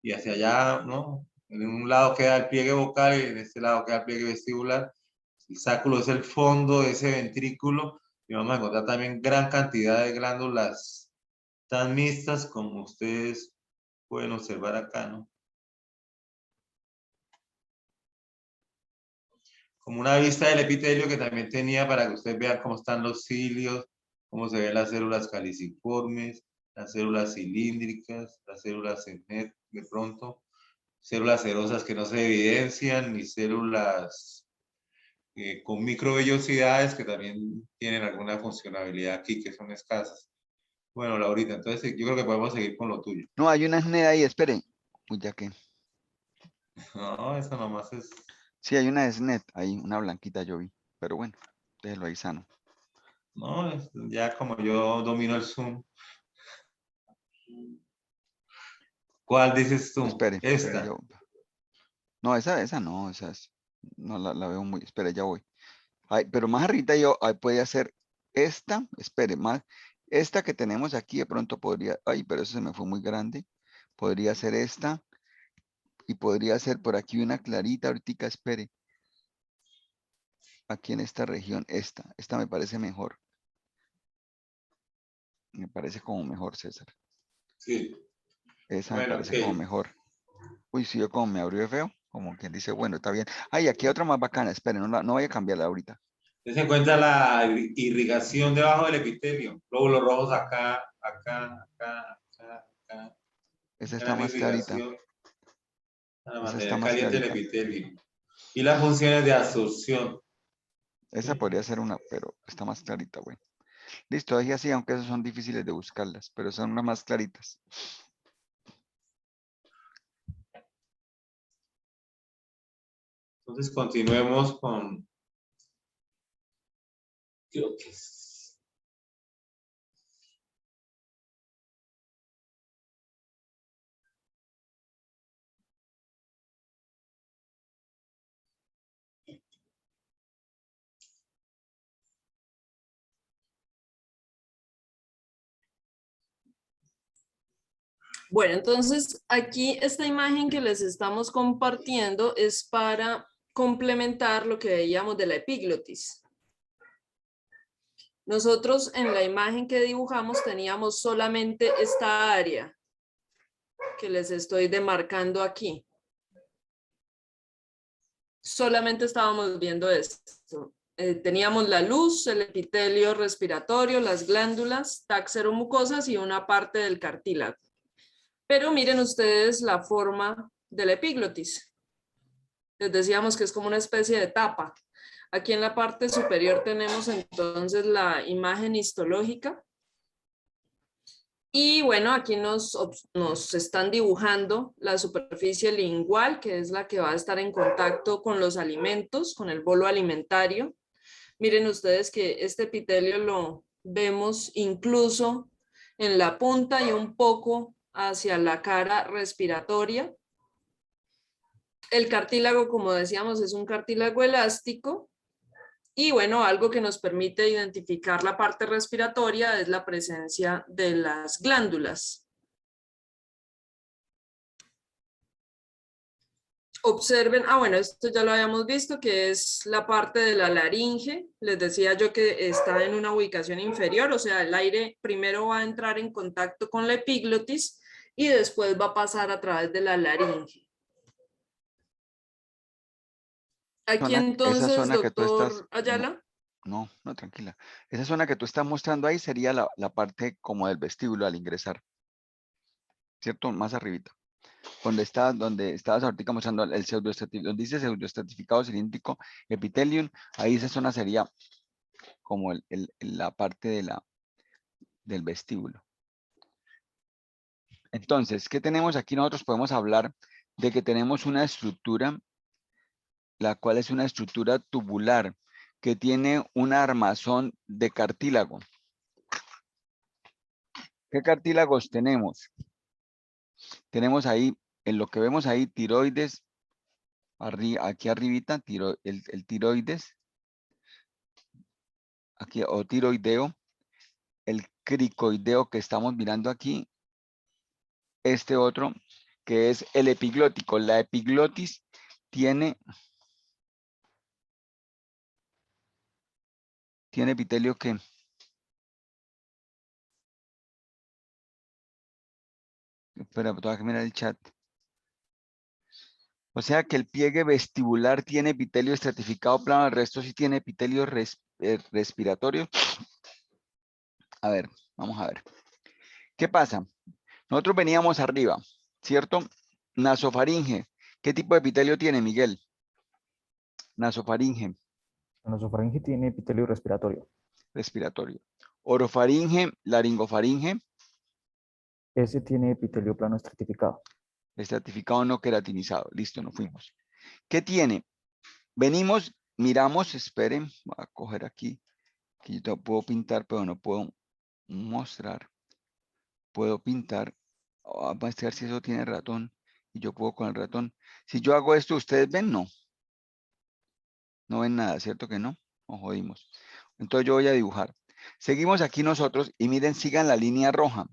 Y hacia allá, ¿no? En un lado queda el pliegue vocal y en este lado queda el pliegue vestibular. El sáculo es el fondo de ese ventrículo y vamos a encontrar también gran cantidad de glándulas tan mixtas como ustedes pueden observar acá, ¿no? Como una vista del epitelio que también tenía para que ustedes vean cómo están los cilios, cómo se ven las células caliciformes, las células cilíndricas, las células de pronto, células serosas que no se evidencian, ni células con microvellosidades que también tienen alguna funcionalidad aquí, que son escasas. Bueno, Laurita, entonces yo creo que podemos seguir con lo tuyo. no, hay una SNED ahí, espere. Uy, ya que. No, eso nomás es... Sí, hay una SNED ahí, una blanquita yo vi. Pero bueno, déjelo ahí sano. No, ya como yo domino el Zoom. ¿Cuál dices tú? Espere, Esta. yo. No, esa no, no la veo muy. Espere, ya voy. Ay, pero más arriba yo puede hacer esta, espere, más. Esta que tenemos aquí de pronto podría. Ay, pero eso se me fue muy grande. Podría ser esta. Y podría ser por aquí una clarita, ahorita, espere. Aquí en esta región, esta me parece mejor. Me parece como mejor, César. Sí. Esa me Bueno, parece como ok. mejor. Uy, sí, yo como me abrió de feo. Como quien dice, bueno, está bien. Ay, aquí hay otra más bacana. Espere, no voy a cambiarla ahorita. Se encuentra la irrigación debajo del epitelio. Glóbulos rojos acá, acá, acá, acá, acá. Esa está Gran más clarita. irrigación para Esa está mantener más caliente el clarita. epitelio. Y las funciones de absorción. Esa podría ser una, pero está más clarita, güey. Listo, ahí así, aunque esas son difíciles de buscarlas, pero son unas más claritas. Entonces continuemos con Creo que es. Bueno, entonces aquí esta imagen que les estamos compartiendo es para complementar lo que veíamos de la epiglotis. Nosotros en la imagen que dibujamos teníamos solamente esta área que les estoy demarcando aquí. Solamente estábamos viendo esto. Teníamos la luz, el epitelio respiratorio, las glándulas, taxeromucosas y una parte del cartílago. Pero miren ustedes la forma de la epiglotis. Les decíamos que es como una especie de tapa. Aquí en la parte superior tenemos entonces la imagen histológica. Y bueno, aquí nos están dibujando la superficie lingual, que es la que va a estar en contacto con los alimentos, con el bolo alimentario. Miren ustedes que este epitelio lo vemos incluso en la punta y un poco hacia la cara respiratoria. El cartílago, como decíamos, es un cartílago elástico. Y bueno, algo que nos permite identificar la parte respiratoria es la presencia de las glándulas. Observen, bueno, esto ya lo habíamos visto, que es la parte de la laringe. Les decía yo que está en una ubicación inferior, o sea, el aire primero va a entrar en contacto con la epiglotis y después va a pasar a través de la laringe. Aquí Esa entonces, zona que tú estás, doctor Ayala. no, tranquila. Esa zona que tú estás mostrando ahí sería la parte como del vestíbulo al ingresar, ¿cierto? Más arribita. Donde estabas ahorita mostrando el pseudoestratificado, donde dice pseudoestratificado cilíndrico epitelium, ahí esa zona sería como la parte del vestíbulo. Entonces, ¿qué tenemos aquí? Nosotros podemos hablar de que tenemos una estructura, la cual es una estructura tubular, que tiene un armazón de cartílago. ¿Qué cartílagos tenemos? Tenemos ahí, en lo que vemos ahí, tiroides, aquí arribita, el tiroides, aquí, o tiroideo, el cricoideo que estamos mirando aquí, este otro, que es el epiglótico. La epiglotis tiene epitelio que... Espera, tengo que mirar el chat. O sea que el pliegue vestibular tiene epitelio estratificado plano, el resto sí tiene epitelio respiratorio. A ver, vamos a ver. ¿Qué pasa? Nosotros veníamos arriba, ¿cierto? Nasofaringe. ¿Qué tipo de epitelio tiene, Miguel? Nasofaringe, La nasofaringe tiene epitelio respiratorio. respiratorio. Orofaringe, laringofaringe, Ese tiene epitelio plano estratificado. estratificado no queratinizado. Listo, nos fuimos. ¿Qué tiene? Venimos, miramos, esperen, voy a coger aquí, que yo puedo pintar, pero no puedo mostrar. Puedo pintar, a ver si eso tiene ratón, y yo puedo con el ratón. Si yo hago esto, ¿ustedes ven? No. No ven nada, ¿cierto que no? Nos jodimos. Entonces yo voy a dibujar. Seguimos aquí nosotros y miren, sigan la línea roja.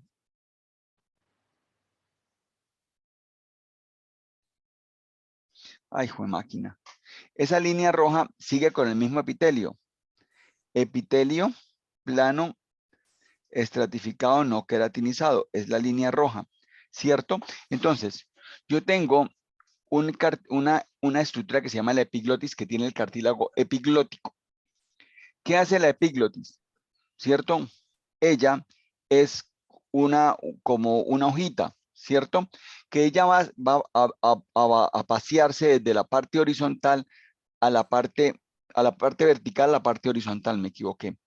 Ay, jue máquina. Esa línea roja sigue con el mismo epitelio. Epitelio plano estratificado no queratinizado. Es la línea roja, ¿cierto? Entonces, yo tengo una estructura que se llama la epiglotis que tiene el cartílago epiglótico. ¿Qué hace la epiglotis? ¿Cierto? Ella es como una hojita, ¿cierto? Que ella va a pasearse desde la parte horizontal a la parte vertical, a la parte horizontal, me equivoqué.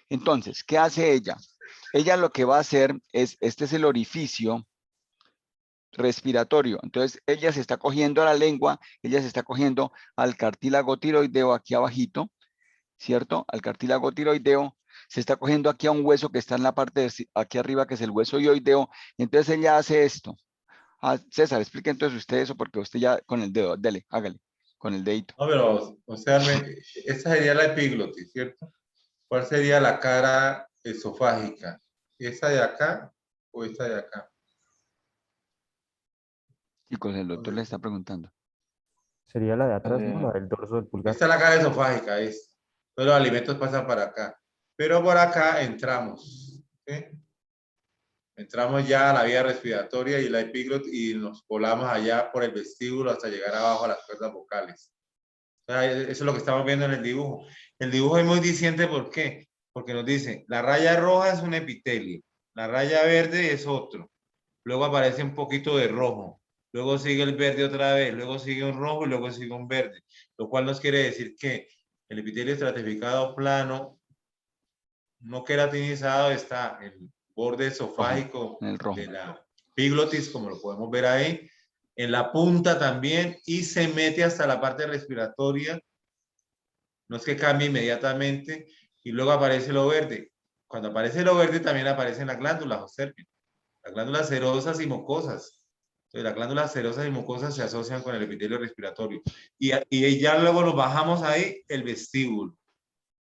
Entonces, ¿qué hace ella? Ella lo que va a hacer es, este es el orificio respiratorio. Entonces, ella se está cogiendo a la lengua, ella se está cogiendo al cartílago tiroideo aquí abajito, ¿cierto? Al cartílago tiroideo, se está cogiendo aquí a un hueso que está en la parte de aquí arriba, que es el hueso ioideo, y entonces ella hace esto. Ah, César, explique entonces usted eso, porque usted ya con el dedo, dale, hágale, con el dedito. No, pero, o sea, esa sería la epiglotis, ¿cierto? ¿Cuál sería la cara esofágica? ¿Esa de acá o esta de acá? Chicos, el doctor le está preguntando. Sería la de atrás, ¿no? La del dorso del pulgar. Esta es la cara esofágica, es. Todos los alimentos pasan para acá. Pero por acá entramos. ¿Sí? Entramos ya a la vía respiratoria y la epiglotis y nos volamos allá por el vestíbulo hasta llegar abajo a las cuerdas vocales. O sea, eso es lo que estamos viendo en el dibujo. El dibujo es muy diciente, ¿por qué? Porque nos dice, la raya roja es un epitelio, la raya verde es otro. Luego aparece un poquito de rojo, luego sigue el verde otra vez, luego sigue un rojo y luego sigue un verde. Lo cual nos quiere decir que el epitelio estratificado plano, no queratinizado, está el borde esofágico En el rojo. de la epiglotis, como lo podemos ver ahí, en la punta también, y se mete hasta la parte respiratoria. No es que cambie inmediatamente, y luego aparece lo verde. Cuando aparece lo verde también aparecen las glándulas, observen. Las glándulas serosas y mucosas. Entonces, las glándulas serosas y mucosas se asocian con el epitelio respiratorio. Y ya luego nos bajamos ahí, el vestíbulo.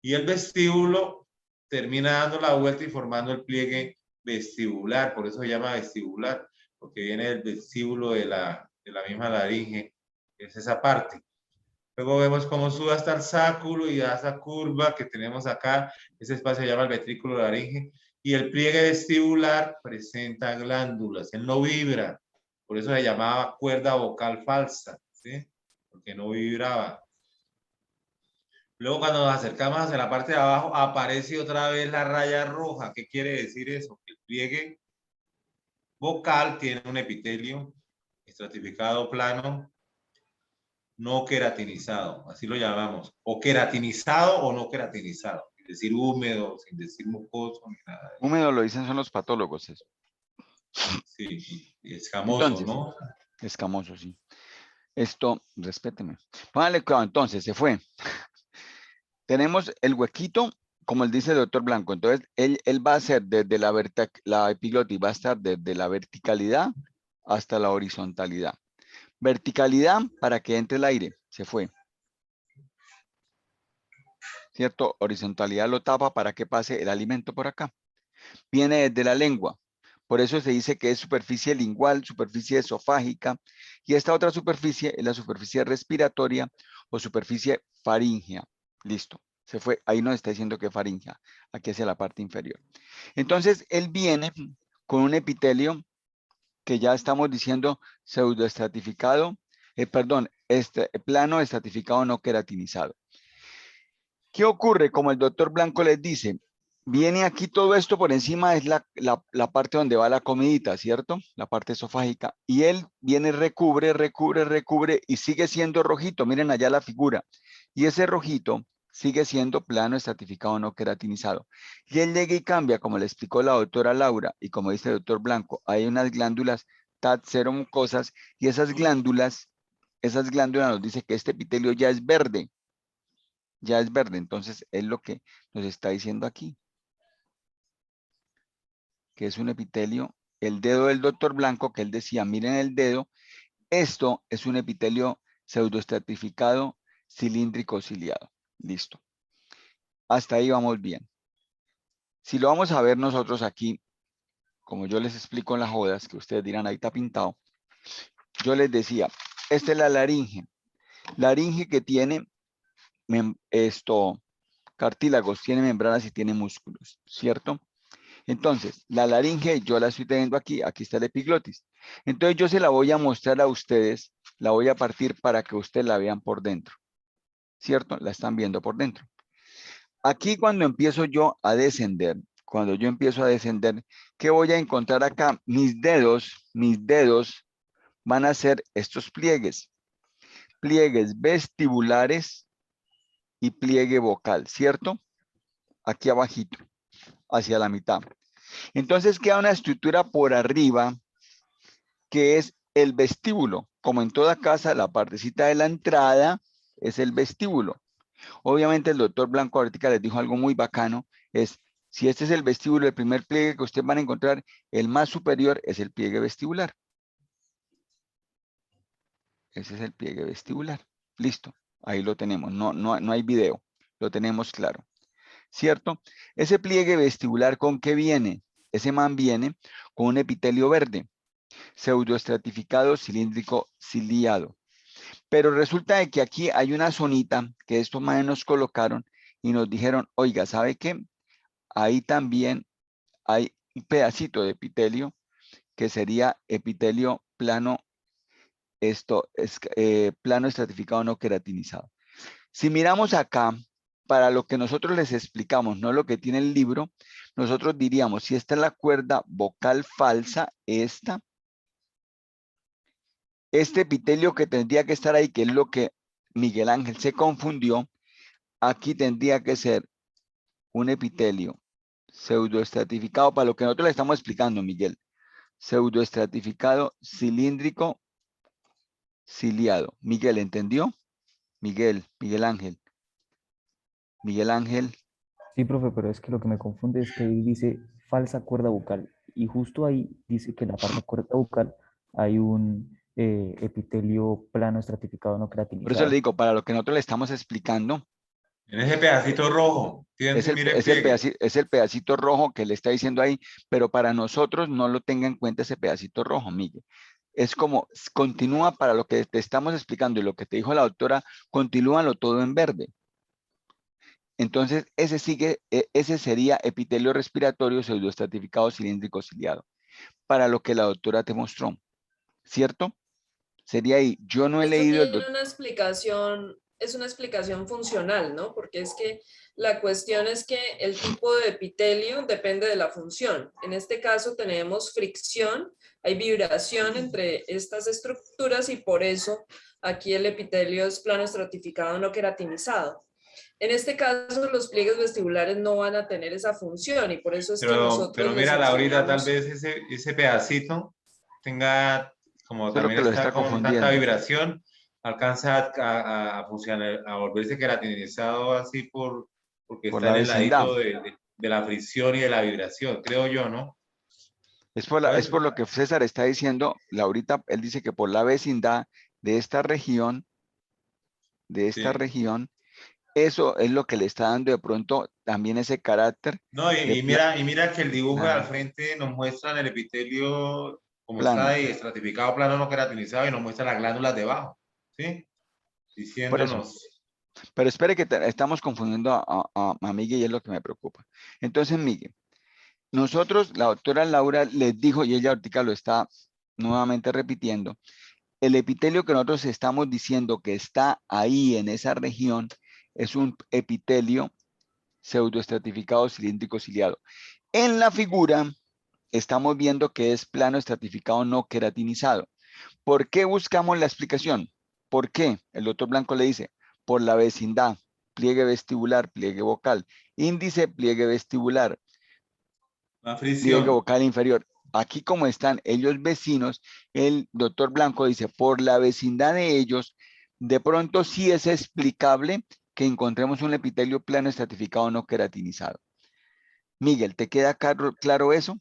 Y el vestíbulo termina dando la vuelta y formando el pliegue vestibular. Por eso se llama vestibular, porque viene del vestíbulo de la misma laringe. Es esa parte. Luego vemos cómo sube hasta el sáculo y a esa curva que tenemos acá. Ese espacio se llama el ventrículo laringe. Y el pliegue vestibular presenta glándulas. Él no vibra. Por eso se llamaba cuerda vocal falsa, ¿sí? Porque no vibraba. Luego cuando nos acercamos hacia la parte de abajo, aparece otra vez la raya roja. ¿Qué quiere decir eso? Que el pliegue vocal tiene un epitelio estratificado plano, no queratinizado, así lo llamamos. O queratinizado o no queratinizado. Sin decir húmedo, sin decir mucoso, ni nada. Húmedo lo dicen son los patólogos. Eso. Sí, y escamoso, Entonces, ¿no? escamoso, sí. Esto, respéteme. Póngale cuidado, entonces, se fue. Tenemos el huequito, como él dice el doctor Blanco. Entonces, él va a hacer desde la epiglotis, va a estar desde la verticalidad hasta la horizontalidad. Verticalidad para que entre el aire, se fue. ¿Cierto? Horizontalidad lo tapa para que pase el alimento por acá. Viene desde la lengua. Por eso se dice que es superficie lingual, superficie esofágica, y esta otra superficie es la superficie respiratoria o superficie faríngea. Listo. Se fue. Ahí nos está diciendo que faríngea, aquí hacia la parte inferior. Entonces, él viene con un epitelio que ya estamos diciendo pseudoestratificado, plano estratificado no queratinizado. ¿Qué ocurre? Como el doctor Blanco les dice, viene aquí todo esto por encima, es la parte donde va la comidita, ¿cierto? La parte esofágica. Y él viene, recubre y sigue siendo rojito. Miren allá la figura. Y ese rojito sigue siendo plano estratificado no queratinizado. Y él llega y cambia, como le explicó la doctora Laura y como dice el doctor Blanco, hay unas glándulas TAT-seromucosas y esas glándulas nos dice que este epitelio ya es verde. Ya es verde, entonces es lo que nos está diciendo aquí. Que es un epitelio, el dedo del doctor Blanco, que él decía, miren el dedo, esto es un epitelio pseudoestratificado cilíndrico ciliado. Listo. Hasta ahí vamos bien. Si lo vamos a ver nosotros aquí, como yo les explico en las jodas, que ustedes dirán, ahí está pintado, yo les decía, esta es la laringe. Laringe que tiene cartílagos, tiene membranas y tiene músculos, ¿cierto? Entonces, la laringe yo la estoy teniendo aquí, aquí está la epiglotis. Entonces yo se la voy a mostrar a ustedes, la voy a partir para que ustedes la vean por dentro, ¿cierto? La están viendo por dentro. Aquí cuando empiezo yo a descender, ¿qué voy a encontrar acá? Mis dedos van a ser estos pliegues vestibulares y pliegue vocal, ¿cierto? Aquí abajito, hacia la mitad. Entonces queda una estructura por arriba que es el vestíbulo. Como en toda casa, la partecita de la entrada es el vestíbulo. Obviamente el doctor Blanco ahorita les dijo algo muy bacano, es si este es el vestíbulo, el primer pliegue que ustedes van a encontrar, el más superior es el pliegue vestibular. Ese es el pliegue vestibular. Listo, ahí lo tenemos, no hay video, lo tenemos claro. ¿Cierto? Ese pliegue vestibular, ¿con qué viene? Ese man viene con un epitelio verde, pseudoestratificado cilíndrico ciliado. Pero resulta de que aquí hay una zonita que estos manes nos colocaron y nos dijeron, oiga, ¿sabe qué? Ahí también hay un pedacito de epitelio que sería epitelio plano, plano estratificado no queratinizado. Si miramos acá, para lo que nosotros les explicamos, no lo que tiene el libro, nosotros diríamos, si esta es la cuerda vocal falsa, este epitelio que tendría que estar ahí, que es lo que Miguel Ángel se confundió, aquí tendría que ser un epitelio pseudoestratificado, para lo que nosotros le estamos explicando, Miguel. Pseudoestratificado cilíndrico ciliado. Miguel, ¿entendió? Miguel Ángel. Sí, profe, pero es que lo que me confunde es que ahí dice falsa cuerda bucal y justo ahí dice que en la parte cuerda bucal hay un epitelio plano estratificado no Por eso le queratinizado. digo, para lo que nosotros le estamos explicando, En ese pedacito rojo, es mire el pliegue. es el pedacito rojo que le está diciendo ahí, pero para nosotros no lo tenga en cuenta ese pedacito rojo, Miguel. Es como, continúa para lo que te estamos explicando y lo que te dijo la doctora, continúalo todo en verde. Entonces, ese sería epitelio respiratorio pseudoestratificado cilíndrico ciliado, para lo que la doctora te mostró, ¿cierto? Sería ahí, yo no he Esto leído el tiene una explicación, es una explicación funcional, ¿no? Porque es que la cuestión es que el tipo de epitelio depende de la función. En este caso tenemos fricción, hay vibración entre estas estructuras y por eso aquí el epitelio es plano estratificado no queratinizado. En este caso, los pliegues vestibulares no van a tener esa función y por eso es que Pero nosotros les mira, Laurita, tal enseñamos. vez ese pedacito tenga, como Eso es lo también que lo está está con tanta confundiendo. vibración, alcanza a funcionar, a volverse queratinizado así porque Por está la en el vecindad. ladito de la fricción y de la vibración, creo yo, ¿no? Es Pues, por lo que César está diciendo, Laurita, él dice que por la vecindad de esta región, sí. eso es lo que le está dando de pronto también ese carácter No, de y mira que el dibujo de al ajá, frente nos muestra el epitelio como está plano. ahí, estratificado, plano, no queratinizado, y nos muestra las glándulas debajo, ¿sí? Por eso. Diciéndonos, Pero espere que estamos confundiendo a Miguel y es lo que me preocupa. Entonces, Miguel, nosotros, la doctora Laura les dijo, y ella ahorita lo está nuevamente repitiendo, el epitelio que nosotros estamos diciendo que está ahí en esa región es un epitelio pseudoestratificado cilíndrico ciliado. En la figura estamos viendo que es plano estratificado no queratinizado. ¿Por qué buscamos la explicación? ¿Por qué? El doctor Blanco le dice, por la vecindad, pliegue vestibular, pliegue vocal, índice, pliegue vestibular, la pliegue fricción. vocal inferior. Aquí como están ellos vecinos, el doctor Blanco dice, por la vecindad de ellos, de pronto sí es explicable que encontremos un epitelio plano estratificado no queratinizado. Miguel, ¿te queda claro eso?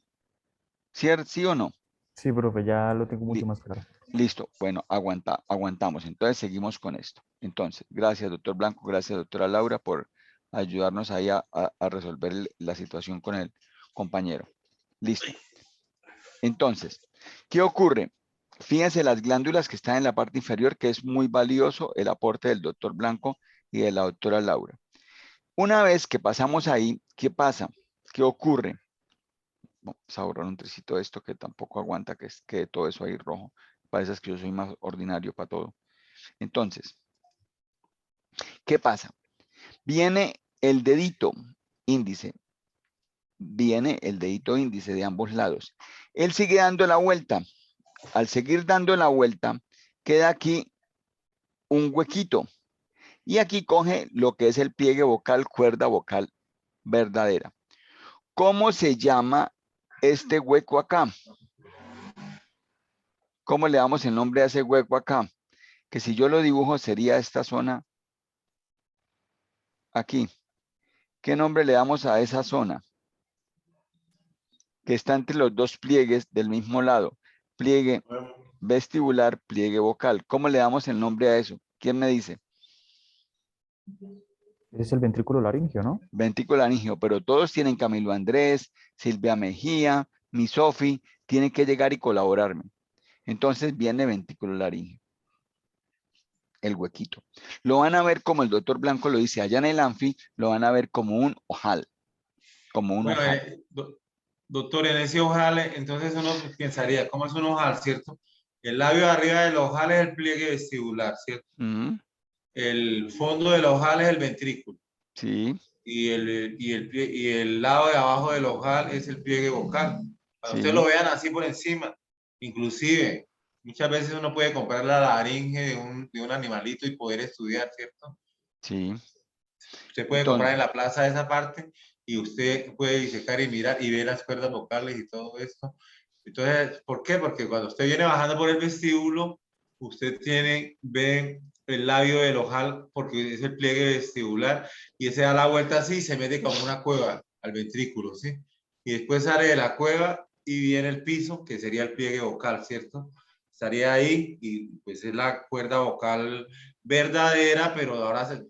¿Sí o no? Sí, profe, ya lo tengo mucho más claro. Listo, bueno, aguantamos. Entonces seguimos con esto. Entonces, gracias, doctor Blanco, gracias, doctora Laura, por ayudarnos ahí a resolver la situación con el compañero. Listo. Entonces, ¿qué ocurre? Fíjense las glándulas que están en la parte inferior, que es muy valioso el aporte del doctor Blanco y de la doctora Laura. Una vez que pasamos ahí, ¿qué pasa? ¿Qué ocurre? Vamos a borrar un tricito de esto que tampoco aguanta que quede todo eso ahí rojo. Parece que yo soy más ordinario para todo. Entonces, ¿qué pasa? Viene el dedito índice. Viene el dedito índice de ambos lados. Él sigue dando la vuelta. Al seguir dando la vuelta, queda aquí un huequito. Y aquí coge lo que es el pliegue vocal, cuerda vocal verdadera. ¿Cómo se llama este hueco acá? ¿Cómo le damos el nombre a ese hueco acá? Que si yo lo dibujo sería esta zona aquí, ¿qué nombre le damos a esa zona? Que está entre los dos pliegues del mismo lado. Pliegue vestibular, pliegue vocal. ¿Cómo le damos el nombre a eso? ¿Quién me dice? Ese es el ventrículo laríngeo, ¿no? Ventrículo laríngeo, pero todos tienen Camilo Andrés, Silvia Mejía, mi Sofi, tienen que llegar y colaborarme. Entonces viene ventrículo laríngeo, el huequito. Lo van a ver como el doctor Blanco lo dice allá en el Anfi, lo van a ver como un ojal, como un Bueno, ojal. doctor, en ese ojal, entonces uno pensaría, ¿cómo es un ojal, cierto? El labio de arriba del ojal es el pliegue vestibular, ¿cierto? Ujú, El fondo del ojal es el ventrículo. sí, Y el lado de abajo del ojal es el pliegue vocal. Cuando ustedes sí, lo vean así por encima, inclusive, muchas veces uno puede comprar la laringe de un animalito y poder estudiar, ¿cierto? sí. Usted puede comprar en Entonces, la plaza esa parte y usted puede disecar y mirar y ver las cuerdas vocales y todo esto. Entonces, ¿por qué? Porque cuando usted viene bajando por el vestíbulo, usted ve el labio del ojal porque es el pliegue vestibular y ese da la vuelta así y se mete como una cueva al ventrículo, ¿sí? Y después sale de la cueva y viene el piso, que sería el pliegue vocal, ¿cierto? Estaría ahí y pues es la cuerda vocal verdadera, pero ahora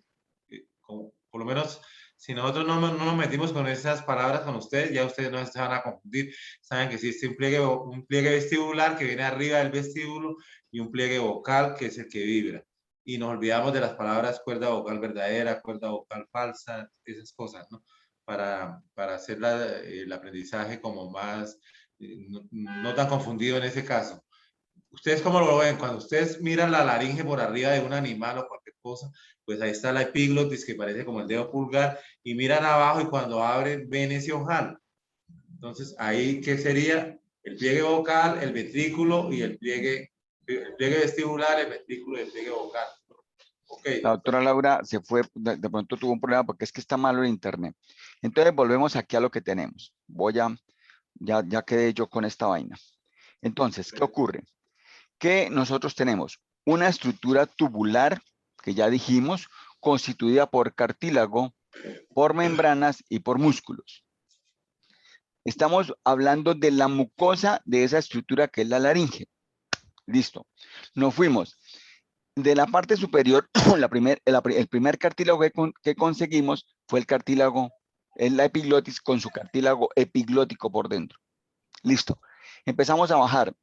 por lo menos si nosotros no nos metimos con esas palabras con ustedes, ya ustedes no se van a confundir. Saben que existe un pliegue vestibular que viene arriba del vestíbulo y un pliegue vocal que es el que vibra. Y nos olvidamos de las palabras cuerda vocal verdadera, cuerda vocal falsa, esas cosas, ¿no? Para hacer el aprendizaje como más, no tan confundido en ese caso. ¿Ustedes cómo lo ven? Cuando ustedes miran la laringe por arriba de un animal o cualquier cosa, pues ahí está la epiglotis que parece como el dedo pulgar y miran abajo y cuando abren ven ese ojal. Entonces ahí, ¿qué sería? El pliegue vocal, el ventrículo y el pliegue vestibular, el ventrículo y el pliegue vocal. Ok, la doctor. doctora Laura se fue, de pronto tuvo un problema porque es que está malo el internet. Entonces volvemos aquí a lo que tenemos. Ya quedé yo con esta vaina. Entonces, ¿qué ocurre? Que nosotros tenemos una estructura tubular, que ya dijimos, constituida por cartílago, por membranas y por músculos. Estamos hablando de la mucosa de esa estructura que es la laringe. Listo. Nos fuimos. De la parte superior, el primer cartílago que conseguimos fue el cartílago, es la epiglotis con su cartílago epiglótico por dentro. Listo. Empezamos a bajar.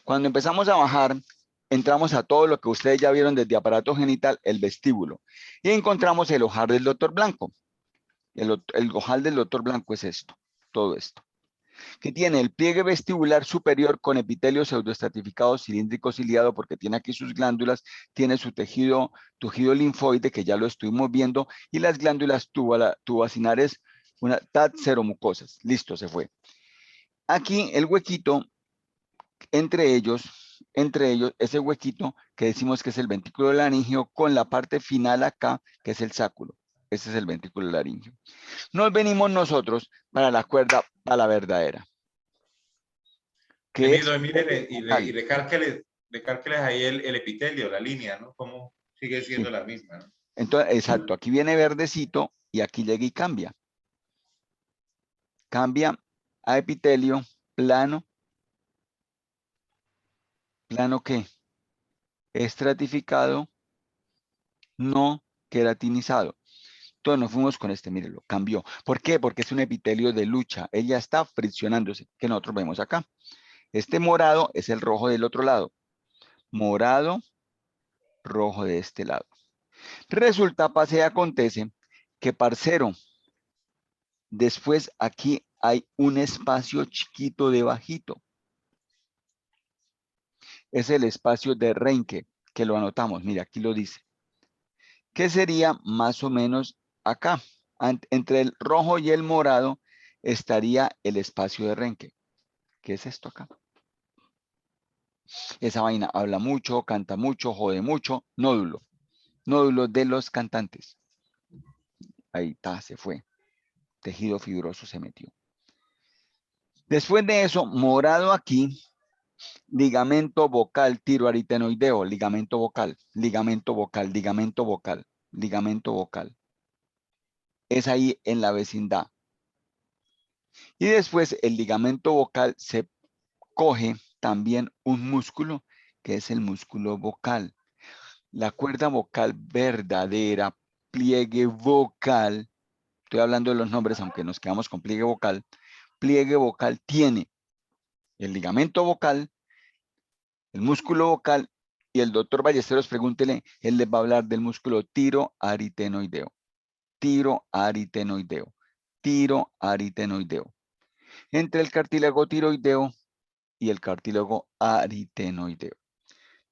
Cuando empezamos a bajar, entramos a todo lo que ustedes ya vieron desde aparato genital, el vestíbulo, y encontramos el ojal del doctor Blanco. El ojal del doctor Blanco es esto, todo esto, que tiene el pliegue vestibular superior con epitelio pseudoestratificado cilíndrico ciliado porque tiene aquí sus glándulas, tiene su tejido linfoide que ya lo estuvimos viendo y las glándulas tubacinares, una serumucosas. Listo, se fue. Aquí el huequito entre ellos, ese huequito que decimos que es el ventrículo laringio con la parte final acá, que es el sáculo. Ese es el ventrículo laringio. Nos venimos nosotros para la cuerda, a la verdadera, que es Emilio, mire, y vocal. recálqueles ahí el epitelio, la línea, ¿no? Como sigue siendo Sí. la misma, ¿no? Entonces, exacto, aquí viene verdecito y aquí llega y cambia. Cambia a epitelio plano, plano ¿qué? Estratificado, no queratinizado. Entonces nos fuimos con este, mírelo, cambió. ¿Por qué? Porque es un epitelio de lucha. Ella está friccionándose, que nosotros vemos acá. Este morado es el rojo del otro lado. Morado, rojo de este lado. Resulta, pasa y acontece que, parcero, después aquí hay un espacio chiquito debajito. Es el espacio de Reinke, que lo anotamos. Mira, aquí lo dice. ¿Qué sería más o menos acá? Entre el rojo y el morado estaría el espacio de Reinke. ¿Qué es esto acá? Esa vaina habla mucho, canta mucho, jode mucho. Nódulo. Nódulo de los cantantes. Ahí está, se fue. Tejido fibroso se metió. Después de eso, morado aquí, ligamento vocal tiroaritenoideo, ligamento vocal, ligamento vocal, ligamento vocal, ligamento vocal. es ahí en la vecindad. Y después el ligamento vocal se coge también un músculo que es el músculo vocal. La cuerda vocal verdadera, pliegue vocal, estoy hablando de los nombres aunque nos quedamos con pliegue vocal tiene el ligamento vocal, el músculo vocal, y el doctor Ballesteros, pregúntele, él les va a hablar del músculo tiroaritenoideo, tiroaritenoideo, tiroaritenoideo. Entre el cartílago tiroideo y el cartílago aritenoideo,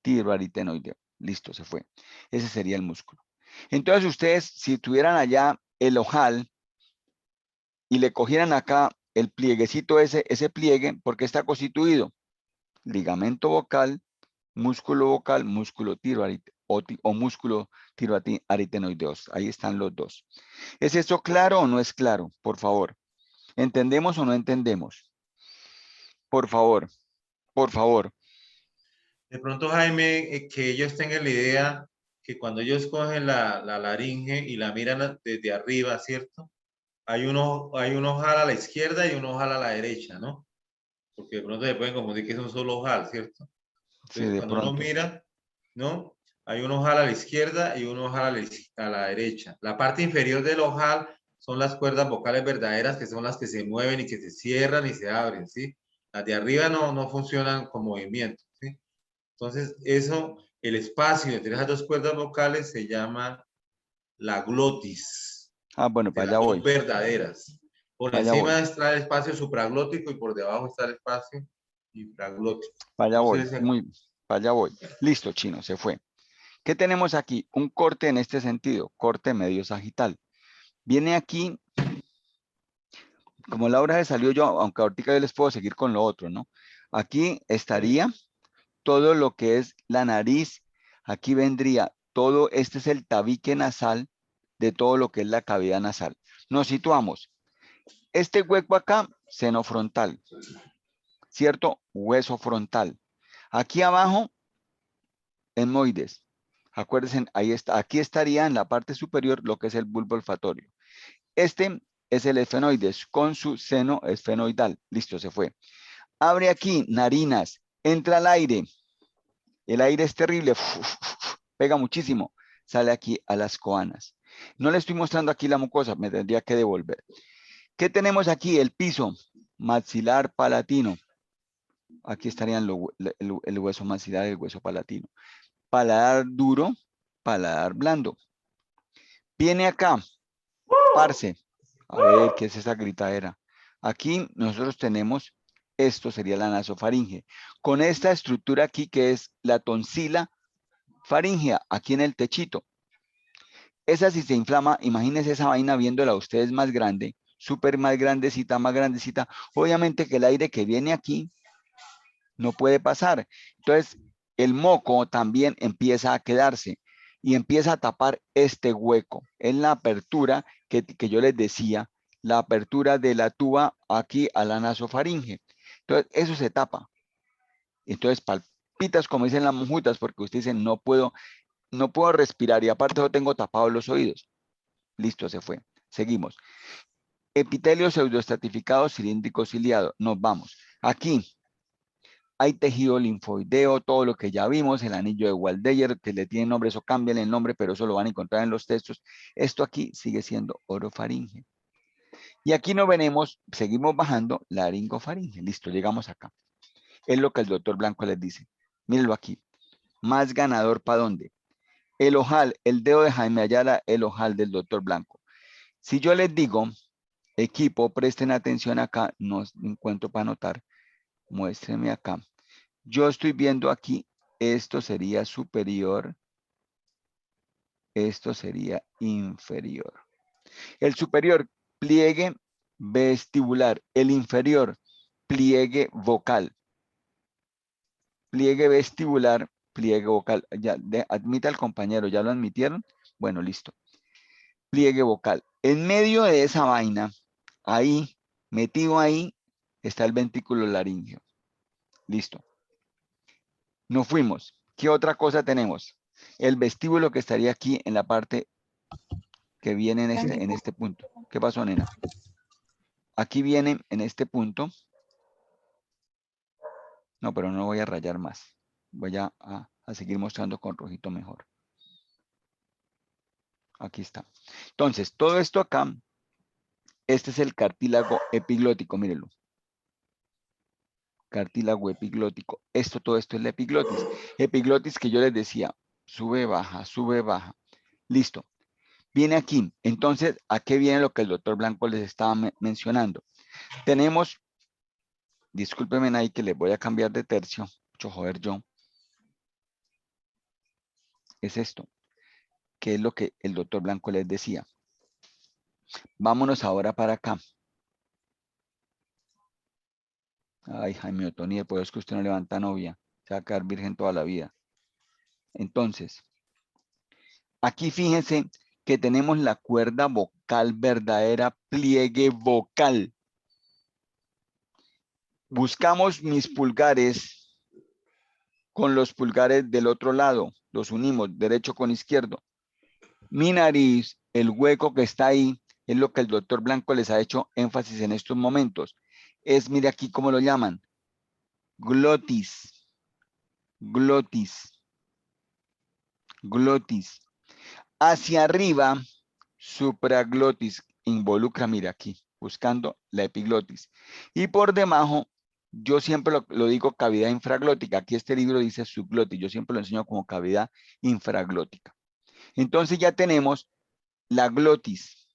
tiroaritenoideo. Listo, se fue. Ese sería el músculo. Entonces ustedes, si tuvieran allá el ojal y le cogieran acá el plieguecito ese pliegue, ¿por qué está constituido? Ligamento vocal, músculo o músculo tiroaritenoideos. Ahí están los dos. ¿Es esto claro o no es claro? Por favor. ¿Entendemos o no entendemos? Por favor, por favor. De pronto, Jaime, que ellos tengan la idea que cuando ellos cogen la laringe y la miran desde arriba, ¿cierto? Hay uno ojal a la izquierda y uno ojal a la derecha, ¿no? Porque de pronto se pueden confundir que es un solo ojal, ¿cierto? Sí, Entonces, de cuando uno pronto. mira, ¿no? Hay un ojal a la izquierda y un ojal a la derecha. La parte inferior del ojal son las cuerdas vocales verdaderas, que son las que se mueven y que se cierran y se abren, ¿sí? Las de arriba no funcionan con movimiento, ¿sí? Entonces, eso, el espacio entre esas dos cuerdas vocales se llama la glotis, Ah, bueno, de para las allá dos voy, verdaderas. Por para allá voy, encima está el espacio supraglótico y por debajo está el espacio infraglótico. para allá voy, Entonces, para allá voy. Listo, chino, se fue. ¿Qué tenemos aquí? Un corte en este sentido, corte medio sagital. Viene aquí, como la hora se salió yo, aunque ahorita yo les puedo seguir con lo otro, ¿no? Aquí estaría todo lo que es la nariz, aquí vendría todo, este es el tabique nasal de todo lo que es la cavidad nasal. Nos situamos. Este hueco acá, seno frontal, ¿cierto? Hueso frontal. Aquí abajo, etmoides. Acuérdense, ahí está, aquí estaría en la parte superior lo que es el bulbo olfatorio. Este es el esfenoides con su seno esfenoidal. Listo, se fue. Abre aquí, narinas, entra el aire. El aire es terrible, pega muchísimo. Sale aquí a las coanas. No le estoy mostrando aquí la mucosa, me tendría que devolver. ¿Qué tenemos aquí? El piso maxilar palatino. Aquí estarían el hueso maxilar y el hueso palatino. Paladar duro, paladar blando. Viene acá, parce. A ver, ¿qué es esa gritadera? Aquí nosotros tenemos, esto sería la nasofaringe. Con esta estructura aquí que es la tonsila faringea, aquí en el techito. Esa si se inflama, imagínense esa vaina viéndola ustedes más grande, súper más grandecita, más grandecita. Obviamente que el aire que viene aquí no puede pasar. Entonces, el moco también empieza a quedarse y empieza a tapar este hueco. Es la apertura que yo les decía, la apertura de la tuba aquí a la nasofaringe. Entonces, eso se tapa. Entonces, palpitas, como dicen las monjutas, porque ustedes dicen, no puedo respirar y aparte yo tengo tapados los oídos. Listo, se fue. Seguimos. Epitelio pseudoestratificado cilíndrico ciliado. Nos vamos. Aquí hay tejido linfoideo, todo lo que ya vimos, el anillo de Waldeyer, que le tiene nombre, eso cambia el nombre, pero eso lo van a encontrar en los textos. Esto aquí sigue siendo orofaringe. Y aquí nos venimos, seguimos bajando, laringofaringe. Listo, llegamos acá. Es lo que el doctor Blanco les dice. Mírenlo aquí. Más ganador para dónde. El ojal, el dedo de Jaime Ayala, el ojal del doctor Blanco. Si yo les digo, equipo, presten atención acá, no encuentro para anotar, muéstrenme acá. Yo estoy viendo aquí, esto sería superior, esto sería inferior. El superior, pliegue vestibular. El inferior, pliegue vocal. Pliegue vestibular, pliegue vocal. Ya, admita al compañero, ¿ya lo admitieron? Bueno, listo. Pliegue vocal. En medio de esa vaina, ahí, metido ahí, está el ventrículo laríngeo. Listo. Nos fuimos. ¿Qué otra cosa tenemos? El vestíbulo que estaría aquí en la parte que viene en este punto. ¿Qué pasó, nena? Aquí viene en este punto. No, pero no voy a rayar más. Voy a seguir mostrando con rojito mejor. Aquí está. Entonces, todo esto acá, este es el cartílago epiglótico, mírenlo. Cartílago epiglótico. Todo esto es la epiglotis. Epiglotis que yo les decía, sube, baja, sube, baja. Listo. Viene aquí. Entonces, ¿a qué viene lo que el doctor Blanco les estaba mencionando? Tenemos, discúlpenme ahí que les voy a cambiar de tercio. Mucho joder yo. Es esto, que es lo que el doctor Blanco les decía. Vámonos ahora para acá. Ay, Jaime Otoniel, por eso es que usted no levanta novia. Se va a quedar virgen toda la vida. Entonces, aquí fíjense que tenemos la cuerda vocal verdadera, pliegue vocal. Buscamos mis pulgares con los pulgares del otro lado. Los unimos, derecho con izquierdo. Mi nariz, el hueco que está ahí, es lo que el doctor Blanco les ha hecho énfasis en estos momentos. Es, mire aquí cómo lo llaman. Glotis. Glotis. Glotis. Hacia arriba, supraglotis. Involucra, mira aquí, buscando la epiglotis. Y por debajo, yo siempre lo digo cavidad infraglótica. Aquí este libro dice subglotis. Yo siempre lo enseño como cavidad infraglótica. Entonces ya tenemos la glotis.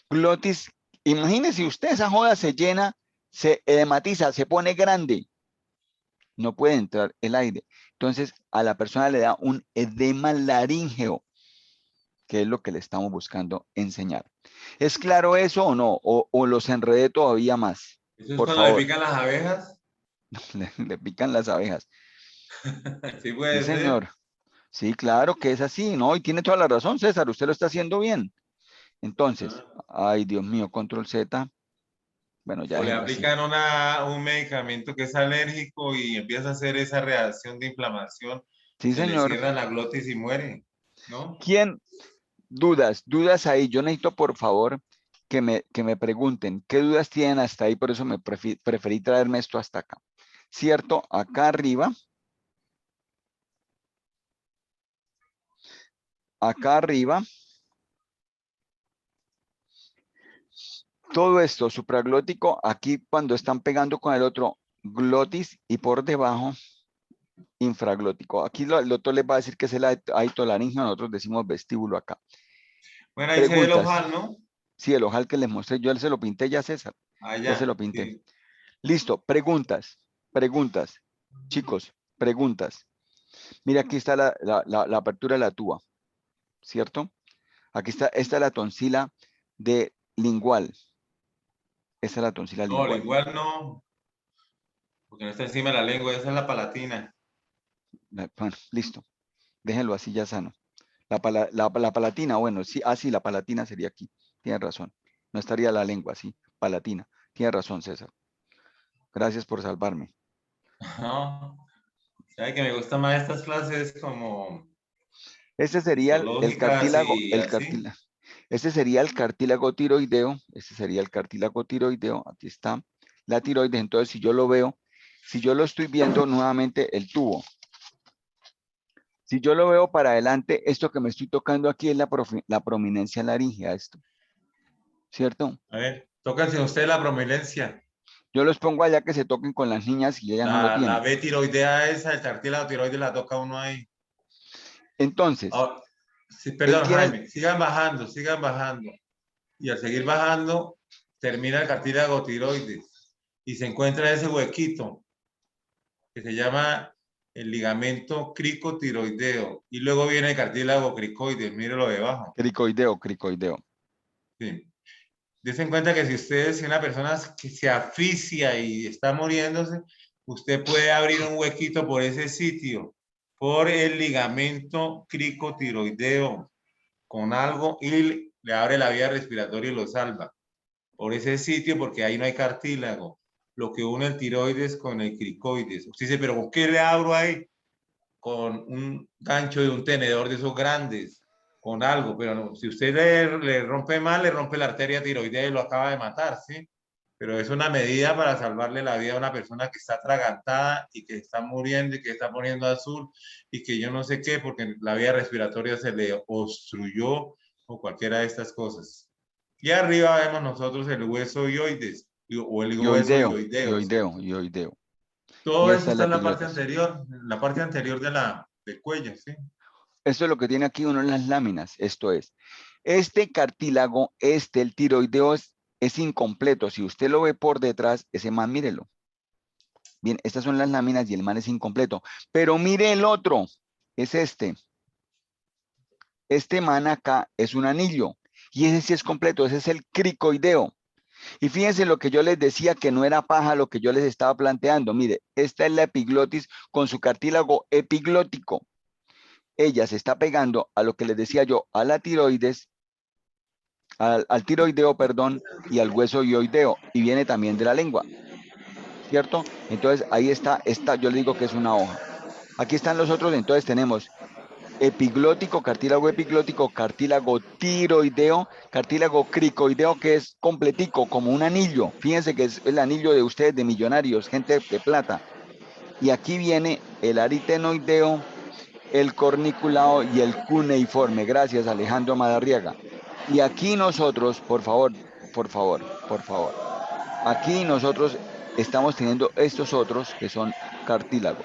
Glotis, imagínense usted, esa joda se llena, se edematiza, se pone grande. No puede entrar el aire. Entonces a la persona le da un edema laríngeo, que es lo que le estamos buscando enseñar. ¿Es claro eso o no? ¿O los enredé todavía más? ¿Eso es Por cuando le favor. pican las abejas? Le pican las abejas. Sí Sí, puede ser. señor. Sí, claro que es así, ¿no? Y tiene toda la razón, César. Usted lo está haciendo bien. Entonces, ay, Dios mío, control Z. Bueno, ya O le déjelo así. aplican un medicamento que es alérgico y empieza a hacer esa reacción de inflamación. Sí, Se le señor. cierra la glotis y muere, ¿no? ¿Quién? Dudas ahí. Yo necesito, por favor, que me pregunten qué dudas tienen hasta ahí. Por eso me preferí traerme esto hasta acá. ¿Cierto? Acá arriba. Acá arriba. Todo esto supraglótico, aquí cuando están pegando con el otro glotis y por debajo infraglótico. Aquí el doctor les va a decir que es el aitolaringio, nosotros decimos vestíbulo acá. Bueno, ahí se ve el Preguntas. ojal, ¿no? Sí, el ojal que les mostré, yo se lo pinté ya, César. Ya se Allá, lo pinté. sí. Listo, preguntas. Preguntas. Chicos, preguntas. Mira, aquí está la apertura de la tuba, ¿cierto? Aquí está, esta es la tonsila de lingual. Esta es la tonsila No, lingual. igual no, porque no está encima de la lengua, esa es la palatina. Bueno, listo. Déjenlo así ya sano. La palatina, bueno, sí, sí, la palatina sería aquí. Tienes razón. No estaría la lengua, sí, palatina. Tienes razón, César. Gracias por salvarme. No, sabe que me gustan más estas clases como Este sería el histológicas cartílago, y así. Este sería el cartílago tiroideo. Este sería el cartílago tiroideo. Aquí está la tiroides. Entonces, si yo lo veo, si yo lo estoy viendo nuevamente el tubo. Si yo lo veo para adelante, esto que me estoy tocando aquí es la prominencia laríngea, esto. ¿Cierto? A ver, tóquense usted la prominencia. Yo los pongo allá que se toquen con las niñas y ellas no lo La tienen. B tiroidea esa, el cartílago tiroides la toca uno ahí. Entonces, Ah, sí, él perdón, tiene, Jaime, sigan bajando, sigan bajando. Y al seguir bajando, termina el cartílago tiroides y se encuentra ese huequito que se llama el ligamento cricotiroideo. Y luego viene el cartílago cricoides, mírelo debajo. cricoideo. Sí. Dense en cuenta que si una persona que se asfixia y está muriéndose, usted puede abrir un huequito por ese sitio, por el ligamento cricotiroideo, con algo y le abre la vía respiratoria y lo salva. Por ese sitio, porque ahí no hay cartílago, lo que une el tiroides con el cricoides. Usted dice, pero ¿con qué le abro ahí? Con un gancho de un tenedor de esos grandes, con algo, pero no, si usted le rompe mal, le rompe la arteria tiroidea y lo acaba de matar, ¿sí? Pero es una medida para salvarle la vida a una persona que está atragantada y que está muriendo y que está poniendo azul y que yo no sé qué, porque la vía respiratoria se le obstruyó o cualquiera de estas cosas. Y arriba vemos nosotros el hueso hioides o el hueso Yoideo, hioideo, yoideo, ¿cierto? yoideo. Y Todo eso esta es está la en epiglotis. la parte anterior del cuello, ¿sí? Esto es lo que tiene aquí uno en las láminas. Esto es, este cartílago, el tiroideo es incompleto. Si usted lo ve por detrás, ese man, mírelo. Bien, estas son las láminas y el man es incompleto. Pero mire el otro, es este. Este man acá es un anillo. Y ese sí es completo, ese es el cricoideo. Y fíjense lo que yo les decía, que no era paja lo que yo les estaba planteando. Mire, esta es la epiglotis con su cartílago epiglótico. Ella se está pegando a lo que les decía yo, a la tiroides, al tiroideo, perdón, y al hueso ioideo, y viene también de la lengua, ¿cierto? Entonces ahí está, yo le digo que es una hoja. Aquí están los otros, entonces tenemos epiglótico, cartílago tiroideo, cartílago cricoideo, que es completico, como un anillo. Fíjense que es el anillo de ustedes, de millonarios, gente de plata. Y aquí viene el aritenoideo, el corniculado y el cuneiforme. Gracias, Alejandro Madarriaga. Y aquí nosotros, por favor, por favor, por favor, aquí nosotros estamos teniendo estos otros que son cartílagos,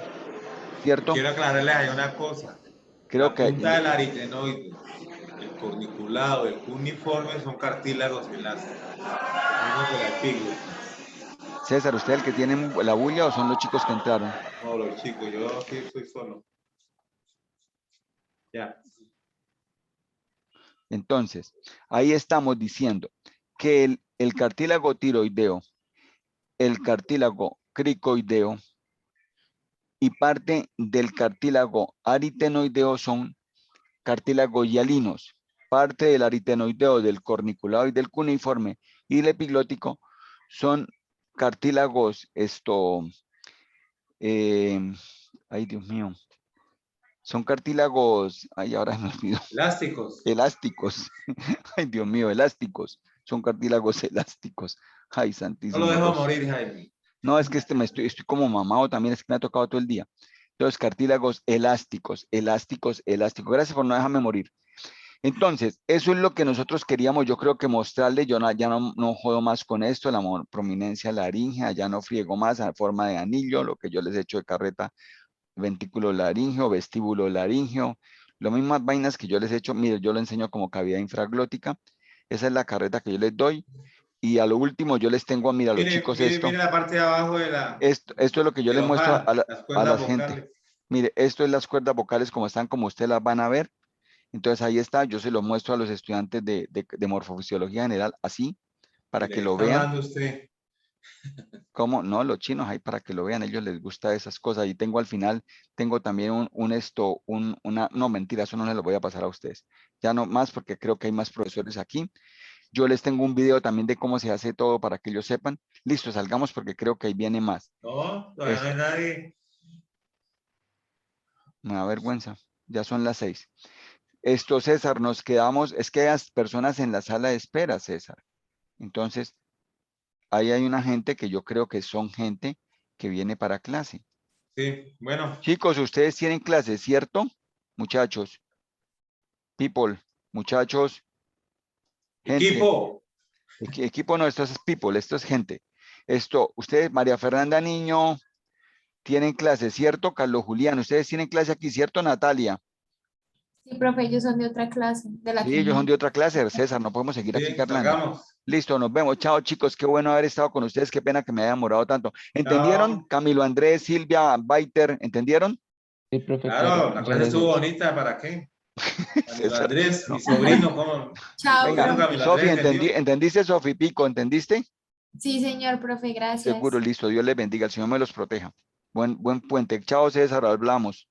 ¿cierto? Quiero aclararles ahí una cosa. Creo La que punta del aritenoide, el corniculado, el cuneiforme son cartílagos elásticos. Mismo que la epiglotis. César, ¿usted es el que tiene la bulla o son los chicos que entraron? No, los chicos, yo aquí estoy solo. Ya. Entonces, ahí estamos diciendo que el cartílago tiroideo, el cartílago cricoideo y parte del cartílago aritenoideo son cartílagos hialinos. Parte del aritenoideo, del corniculado y del cuneiforme y el epiglótico son cartílagos, ay Dios mío, son cartílagos, ay ahora me olvidó, Elásticos. elásticos, ay Dios mío, elásticos, son cartílagos elásticos, ay No santísimo lo dejo Dios. morir, Jaime. No, es que estoy como mamado también, es que me ha tocado todo el día. Entonces, cartílagos elásticos, elásticos, elásticos. Gracias por no dejarme morir. Entonces, eso es lo que nosotros queríamos, yo creo que mostrarle, yo ya no jodo más con esto, la prominencia laríngea, ya no friego más a forma de anillo, lo que yo les he hecho de carreta, ventrículo laríngeo, vestíbulo laríngeo, lo mismas vainas que yo les he hecho, mire, yo lo enseño como cavidad infraglótica, esa es la carreta que yo les doy, y a lo último yo les tengo, mira, a los Mire, chicos mire, mire la parte de abajo esto es lo que yo de les muestro ojal, las a la cuerdas gente. vocales. Mire, esto es las cuerdas vocales como están, como ustedes las van a ver. Entonces ahí está, yo se lo muestro a los estudiantes de morfofisiología general, así, para Mire, que ¿qué lo está vean. hablando usted? Cómo no, los chinos ahí para que lo vean, a ellos les gusta esas cosas. Y tengo al final, tengo también no mentira, eso no se lo voy a pasar a ustedes. Ya no más porque creo que hay más profesores aquí. Yo les tengo un video también de cómo se hace todo para que ellos sepan. Listo, salgamos porque creo que ahí viene más. No, todavía no hay nadie. Me da vergüenza, ya son las 6. César, nos quedamos, es que hay personas en la sala de espera, César. Entonces, ahí hay una gente que yo creo que son gente que viene para clase. Sí, bueno. Chicos, ustedes tienen clase, ¿cierto? Muchachos, people, muchachos, gente. Equipo. Equipo no, esto es people, esto es gente. Ustedes, María Fernanda Niño, tienen clase, ¿cierto? Carlos Julián, ustedes tienen clase aquí, ¿cierto, Natalia? Sí, profe, ellos son de otra clase, de la Sí, que ellos son no. de otra clase, César, no podemos seguir aquí Sí, charlando. salgamos. Listo, nos vemos. Chao, chicos, qué bueno haber estado con ustedes, qué pena que me haya demorado tanto. ¿Entendieron? Chao. Camilo Andrés, Silvia, Baiter, ¿entendieron? Sí, profe, Claro, la muchas clase estuvo gracias. bonita, ¿para qué? Camilo César, Andrés, no. mi sobrino, ¿cómo? Mi Chao, Venga, sobrino profe. Camilo Sofi, Andrés entendió. ¿entendiste, Sofi Pico? ¿Entendiste? Sí, señor, profe, Seguro, gracias. listo. Dios les bendiga, el Señor me los proteja. Buen puente. Chao, César, hablamos.